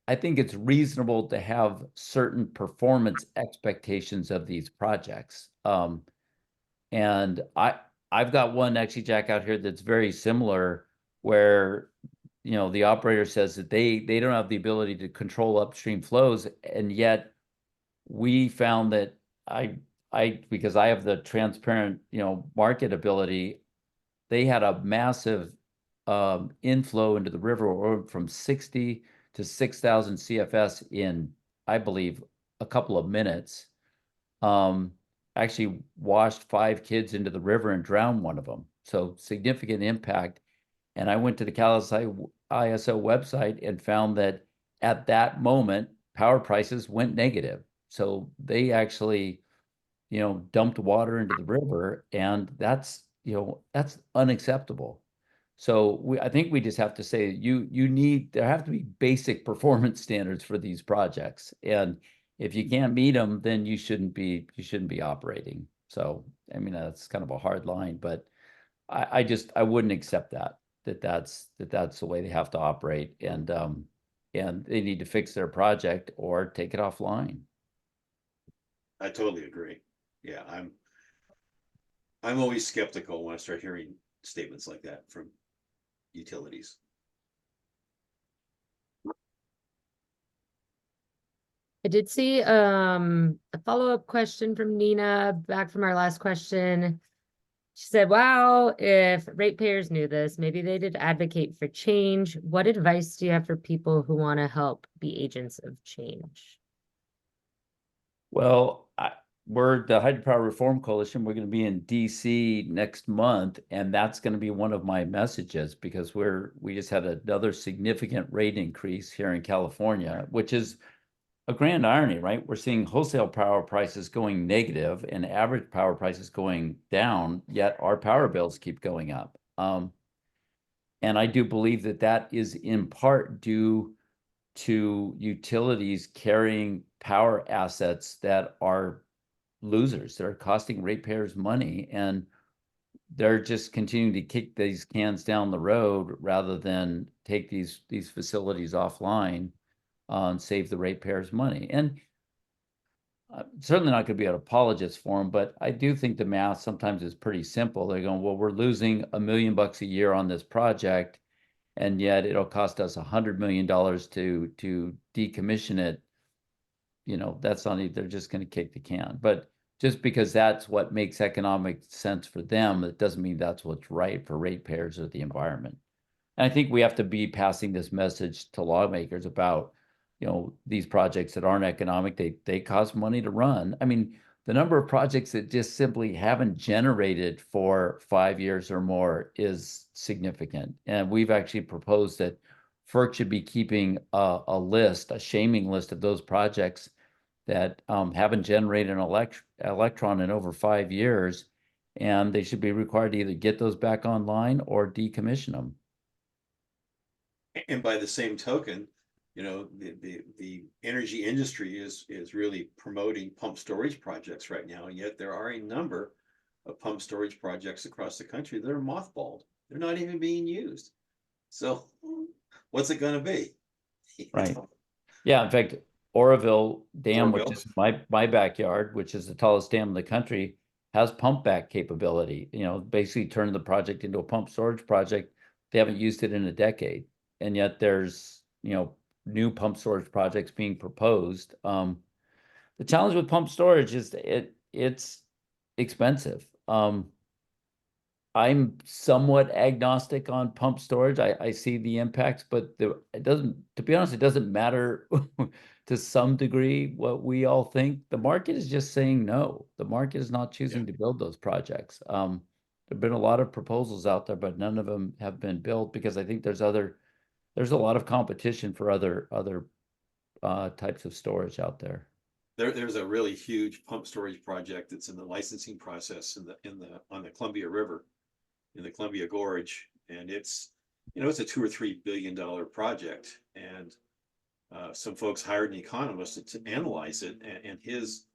I think it's reasonable to have certain performance expectations of these projects. And I've got one actually, Jack, out here that's very similar, where the operator says that they don't have the ability to control upstream flows, and yet we found that because I have the transparent market ability, they had a massive inflow into the river, or from 60 to 6,000 CFS in, I believe, a couple of minutes. Actually washed 5 kids into the river and drowned one of them. So significant impact. And I went to the ISO website and found that at that moment, power prices went negative. So they actually, dumped water into the river, and that's unacceptable. So I think we just have to say there have to be basic performance standards for these projects. And if you can't meet them, then you shouldn't be operating. So, I mean, that's kind of a hard line, but I wouldn't accept that's the way they have to operate, and they need to fix their project or take it offline. I totally agree. Yeah, I'm always skeptical when I start hearing statements like that from utilities. I did see a follow-up question from Nina back from our last question. She said, wow, if ratepayers knew this, maybe they did advocate for change. What advice do you have for people who want to help be agents of change? Well, we're the Hydropower Reform Coalition. We're going to be in DC next month, and that's going to be one of my messages, because we just had another significant rate increase here in California, which is a grand irony, right? We're seeing wholesale power prices going negative and average power prices going down, yet our power bills keep going up. And I do believe that is in part due to utilities carrying power assets that are losers. They're costing ratepayers money, and they're just continuing to kick these cans down the road rather than take these facilities offline and save the ratepayers money. And certainly not going to be an apologist for them, but I do think the math sometimes is pretty simple. They're going, well, we're losing $1 million a year on this project, and yet it'll cost us $100 million to decommission it. That's not, they're just going to kick the can. But just because that's what makes economic sense for them, it doesn't mean that's what's right for ratepayers or the environment. And I think we have to be passing this message to lawmakers about, these projects that aren't economic, they cost money to run. I mean, the number of projects that just simply haven't generated for 5 years or more is significant. And we've actually proposed that FERC should be keeping a shaming list of those projects that haven't generated an electron in over 5 years, and they should be required to either get those back online or decommission them. And by the same token, the energy industry is really promoting pump storage projects right now, and yet there are a number of pump storage projects across the country that are mothballed. They're not even being used. So what's it gonna be? You Right. know? Yeah, in fact, Oroville Dam, which Oroville. is my backyard, which is the tallest dam in the country, has pump back capability. You know, basically turned the project into a pump storage project. They haven't used it in a decade, and yet there's, you know, new pump storage projects being proposed. The challenge with pump storage is it's expensive. I'm somewhat agnostic on pump storage. I see the impacts, but it doesn't, to be honest, it doesn't matter to some degree what we all think. The market is just saying no. The market is not choosing to build those projects. There've been a lot of proposals out there, but none of them have been built because I think there's a lot of competition for other types of storage out there. There's a really huge pump storage project that's in the licensing process on the Columbia River, in the Columbia Gorge, and it's a $2 or $3 billion project, and some folks hired an economist to analyze it, and his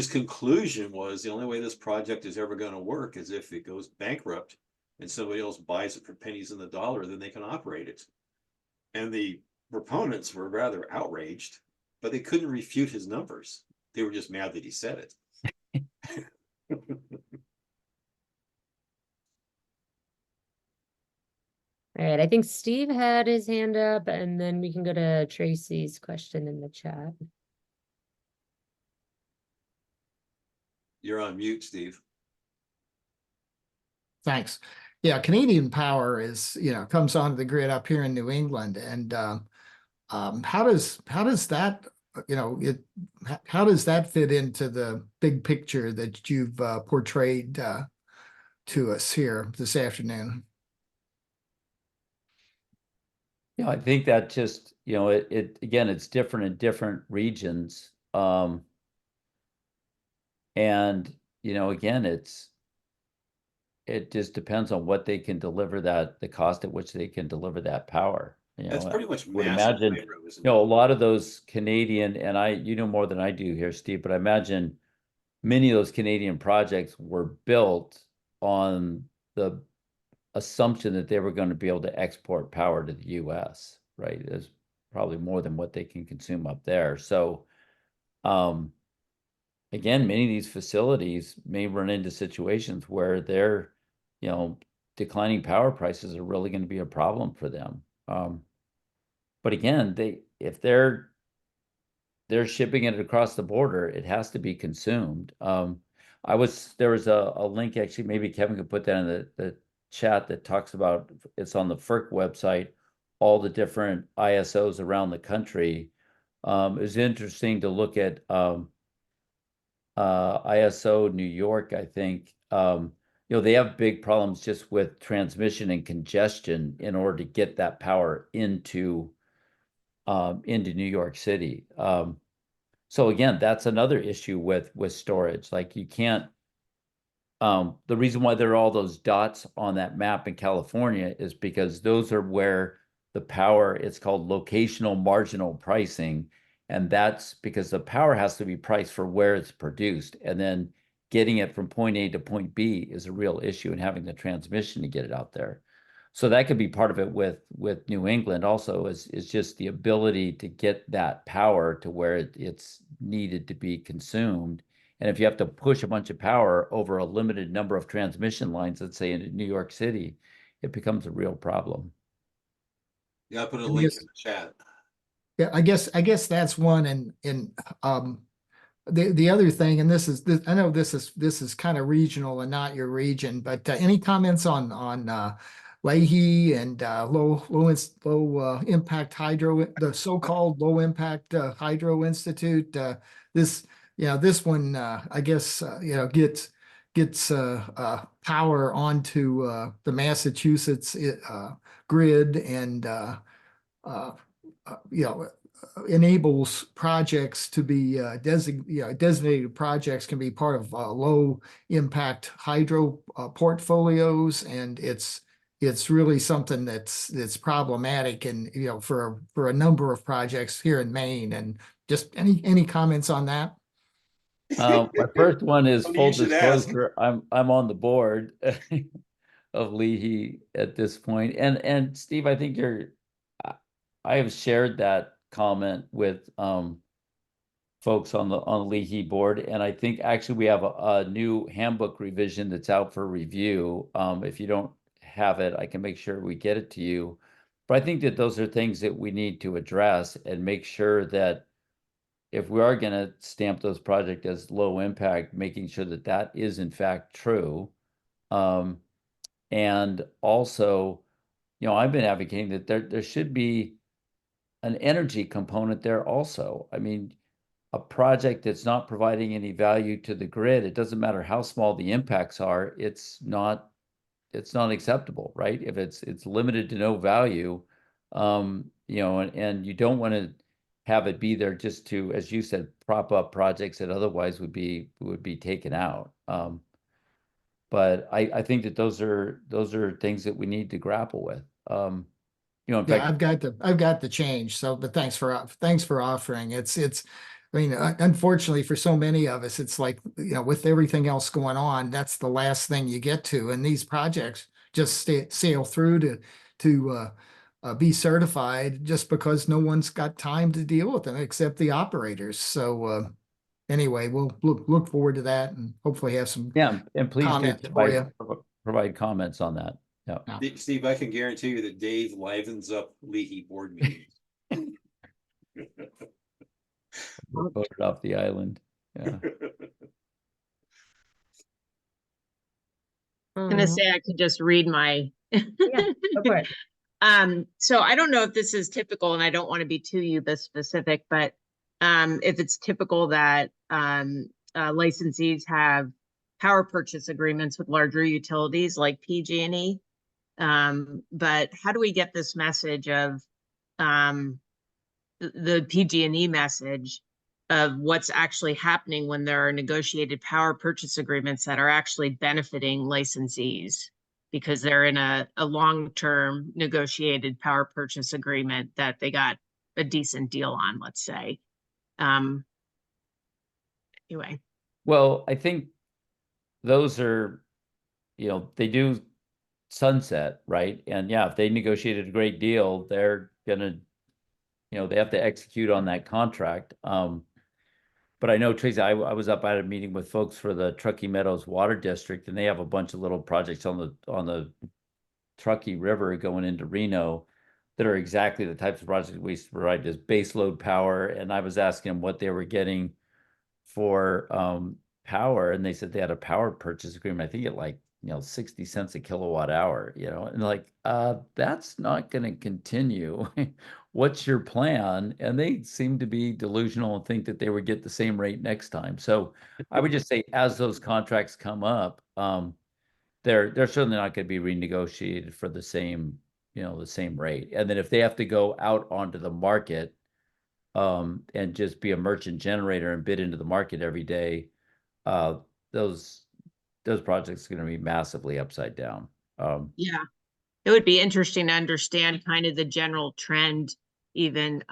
conclusion was the only way this project is ever going to work is if it goes bankrupt and somebody else buys it for pennies on the dollar, then they can operate it. And the proponents were rather outraged, but they couldn't refute his numbers. They were just mad that he said it. All right, I think Steve had his hand up, and then we can go to Tracy's question in the chat. You're on mute, Steve. Thanks. Yeah, Canadian Power is, comes onto the grid up here in New England, and how does that, how does that fit into the big picture that you've portrayed to us here this afternoon? Yeah, I think that just, it again, it's different in different regions. And, again, it just depends on what they can deliver, the cost at which they can deliver that power. That's pretty much I would massive imagine, hydro, isn't a it? lot of those Canadian, and you know more than I do here, Steve, but I imagine many of those Canadian projects were built on the assumption that they were going to be able to export power to the US, right? There's probably more than what they can consume up there. So, again, many of these facilities may run into situations where their, declining power prices are really going to be a problem for them. But again, if they're shipping it across the border, it has to be consumed. There was a link, actually, maybe Kevin could put that in the chat, that talks about, it's on the FERC website, all the different ISOs around the country. It was interesting to look at ISO New York, I think. They have big problems just with transmission and congestion in order to get that power into New York City. So again, that's another issue with storage. Like, you can't, the reason why there are all those dots on that map in California is because those are where the power, it's called locational marginal pricing. And that's because the power has to be priced for where it's produced. And then getting it from point A to point B is a real issue, and having the transmission to get it out there. So that could be part of it with New England also, is just the ability to get that power to where it's needed to be consumed. And if you have to push a bunch of power over a limited number of transmission lines, let's say in New York City, it becomes a real problem. Yeah, I put a link in the chat. Yeah, I guess that's one. And the other thing, and I know this is kind of regional and not your region, but any comments on Leahy and low impact hydro, the so-called low impact hydro institute? This one, I guess, gets power onto the Massachusetts grid, and enables projects to be designated projects can be part of low impact hydro portfolios, and it's really something that's problematic, and for a number of projects here in Maine. And just any comments on that? My first one is Funny full you should ask. disclosure. I'm on the board of Leahy at this point. And Steve, I think I I have shared that comment with folks on the Leahy board, and I think actually we have a new handbook revision that's out for review. If you don't have it, I can make sure we get it to you. But I think that those are things that we need to address and make sure that if we are going to stamp those projects as low impact, making sure that that is in fact true. And also, I've been advocating that there should be an energy component there also. I mean, a project that's not providing any value to the grid, it doesn't matter how small the impacts are, it's not acceptable, right? If it's limited to no value, and you don't want to have it be there just to, as you said, prop up projects that otherwise would be taken out. But I think that those are things that we need to grapple with. In Yeah, fact, I've got the change. So, but thanks for offering. I mean, unfortunately for so many of us, it's like, with everything else going on, that's the last thing you get to. And these projects just sail through to be certified just because no one's got time to deal with them except the operators. So, anyway, we'll look forward to that and hopefully have some yeah, and please do comments for you. provide comments on that. Yeah. Yeah. Steve, I can guarantee you that Dave livens up Leahy board meetings. Voted off the island. Yeah. I'm gonna say I could just read my. Yeah, go for it. So I don't know if this is typical, and I don't want to be too UBA specific, but if it's typical that licensees have power purchase agreements with larger utilities like PG&E. But how do we get this message of the PG&E message of what's actually happening when there are negotiated power purchase agreements that are actually benefiting licensees because they're in a long-term negotiated power purchase agreement that they got a decent deal on, let's say. Anyway. Well, I think those are, they do sunset, right? And yeah, if they negotiated a great deal, they're gonna, they have to execute on that contract. But I know, Tracy, I was up at a meeting with folks for the Truckee Meadows Water District, and they have a bunch of little projects on the Truckee River going into Reno that are exactly the types of projects we provide as base load power. And I was asking them what they were getting for power, and they said they had a power purchase agreement, I think at like 60 cents a kilowatt hour, and like that's not going to continue. What's your plan? And they seem to be delusional and think that they would get the same rate next time. So I would just say, as those contracts come up, they're certainly not going to be renegotiated for the same rate. And then if they have to go out onto the market and just be a merchant generator and bid into the market every day, those projects are going to be massively upside down. Yeah, it would be interesting to understand kind of the general trend, even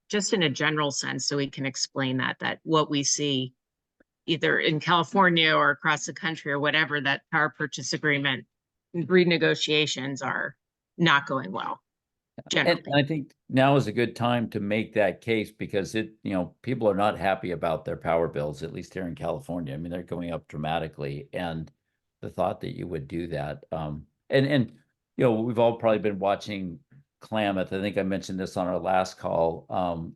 just in a general sense, so we can explain that what we see either in California or across the country or whatever, that power purchase agreement renegotiations are not going well. And I think now is a good time to make that case because people are not happy about their power bills, at least here in California. I mean, they're going up dramatically, and the thought that you would do that, and we've all probably been watching Klamath. I think I mentioned this on our last call,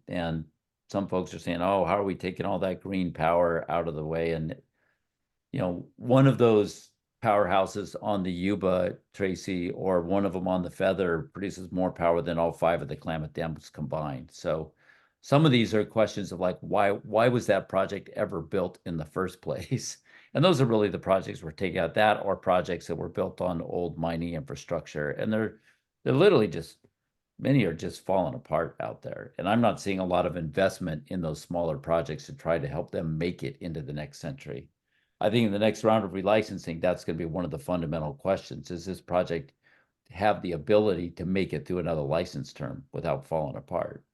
and some folks are saying, "Oh, how are we taking all that green power out of the way?" And one of those powerhouses on the Yuba, Tracy, or one of them on the Feather produces more power than all 5 of the Klamath dams combined. So some of these are questions of like, why was that project ever built in the first place? And those are really the projects we're taking out, that or projects that were built on old mining infrastructure. And they're literally just, many are just falling apart out there. And I'm not seeing a lot of investment in those smaller projects to try to help them make it into the next century. I think in the next round of relicensing, that's going to be one of the fundamental questions. Does this project have the ability to make it through another license term without falling apart?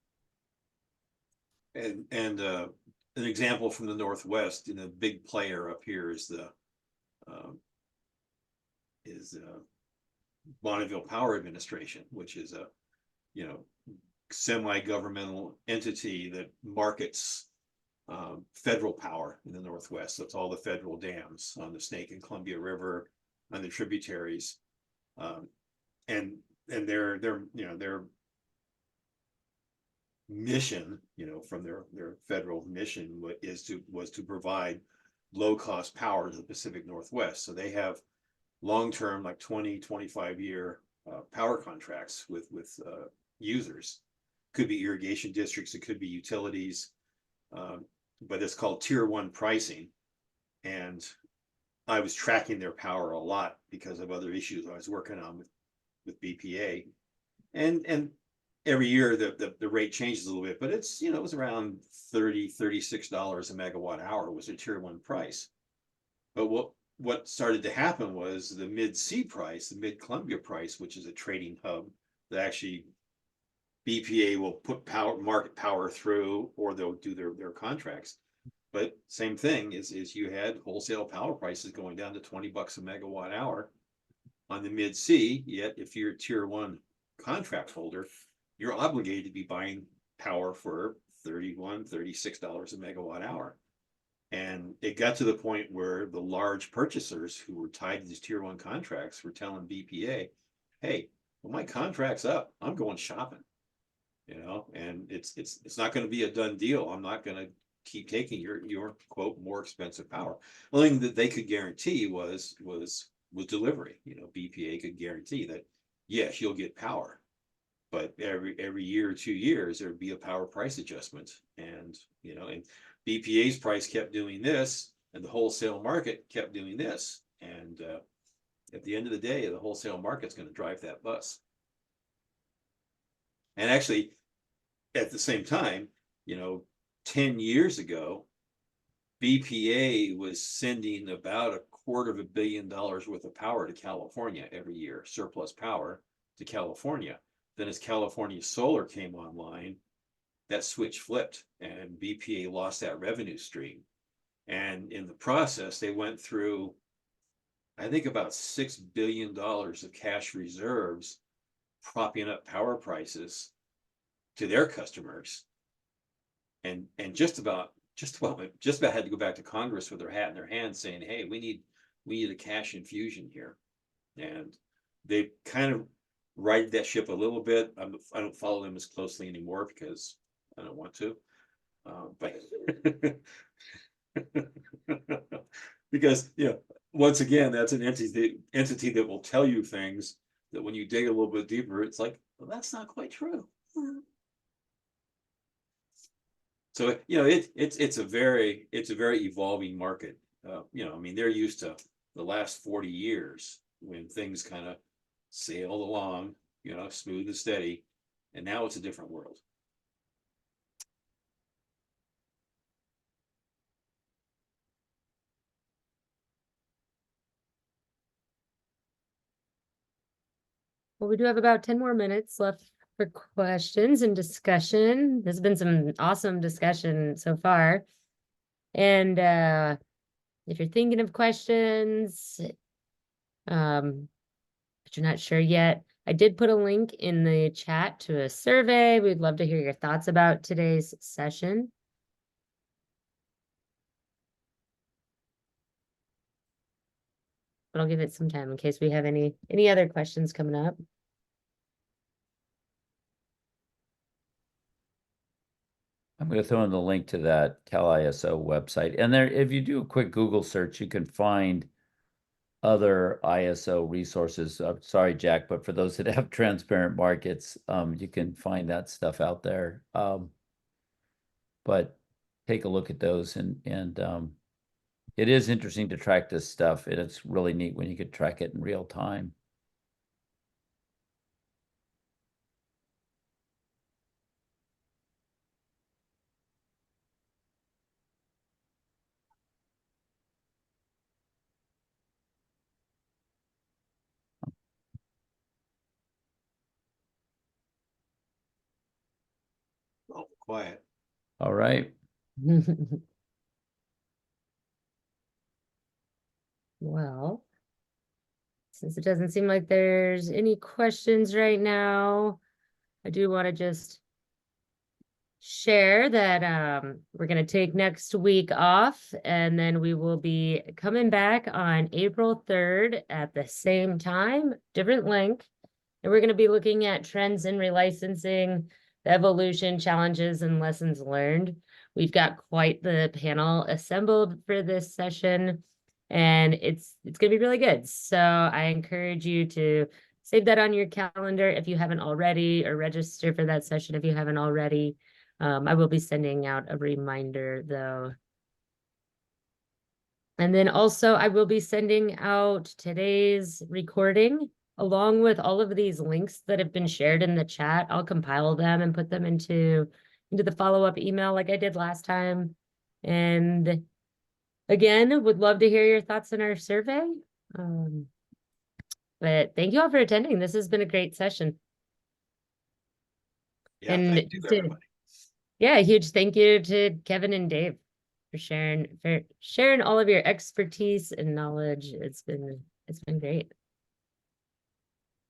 And an example from the Northwest, and a big player up here is the Bonneville Power Administration, which is a, you know, semi-governmental entity that markets federal power in the Northwest. So it's all the federal dams on the Snake and Columbia River, on the tributaries, and their mission, from their federal mission was to provide low cost power to the Pacific Northwest. So they have long-term, like 20-25 year power contracts with users. Could be irrigation districts, it could be utilities, but it's called tier 1 pricing. And I was tracking their power a lot because of other issues I was working on with BPA, and every year the rate changes a little bit, but it's, it was around $36 a megawatt hour was a tier 1 price. But what started to happen was the mid-C price, the mid-Columbia price, which is a trading hub that actually BPA will put market power through, or they'll do their contracts. But same thing is you had wholesale power prices going down to $20 a megawatt hour on the mid-C. Yet if you're a tier 1 contract holder, you're obligated to be buying power for $36 a megawatt hour. And it got to the point where the large purchasers who were tied to these tier 1 contracts were telling BPA, hey, well, my contract's up, I'm going shopping, and it's not going to be a done deal. I'm not going to keep taking your quote more expensive power. The only thing that they could guarantee was delivery. BPA could guarantee that, yes, you'll get power, but every year or 2 years there'd be a power price adjustment. And and BPA's price kept doing this, and the wholesale market kept doing this. And at the end of the day, the wholesale market's going to drive that bus. And actually, at the same time, 10 years ago, BPA was sending about $250 million worth of power to California every year, surplus power to California. Then as California solar came online, that switch flipped and BPA lost that revenue stream. And in the process, they went through, I think, about $6 billion of cash reserves, propping up power prices to their customers. And just about had to go back to Congress with their hat in their hand saying, hey, we need a cash infusion here. And they kind of ride that ship a little bit. I don't follow them as closely anymore because I don't want to, but because once again, that's an entity that will tell you things that when you dig a little bit deeper, it's like, well, that's not quite true. So it's a very evolving market. They're used to the last 40 years when things kind of sailed along, smooth and steady, and now it's a different world. Well, we do have about 10 more minutes left for questions and discussion. There's been some awesome discussion so far. And if you're thinking of questions, but you're not sure yet, I did put a link in the chat to a survey. We'd love to hear your thoughts about today's session. But I'll give it some time in case we have any other questions coming up. I'm going to throw in the link to that CalISO website. And there, if you do a quick Google search, you can find other ISO resources. Sorry, Jack, but for those that have transparent markets, you can find that stuff out there. But take a look at those, and it is interesting to track this stuff, and it's really neat when you can track it in real time. Oh, quiet. All right. Well, since it doesn't seem like there's any questions right now, I do want to just share that we're going to take next week off, and then we will be coming back on April 3rd at the same time, different link. And we're going to be looking at trends in relicensing, the evolution, challenges, and lessons learned. We've got quite the panel assembled for this session, and it's going to be really good. So I encourage you to save that on your calendar if you haven't already, or register for that session if you haven't already. I will be sending out a reminder though. And then also I will be sending out today's recording along with all of these links that have been shared in the chat. I'll compile them and put them into the follow-up email like I did last time. And again, would love to hear your thoughts on our survey. But thank you all for attending. This has been a great session. Yeah, And thank you, just to- everybody. Yeah, a huge thank you to Kevin and Dave for sharing all of your expertise and knowledge. It's been great.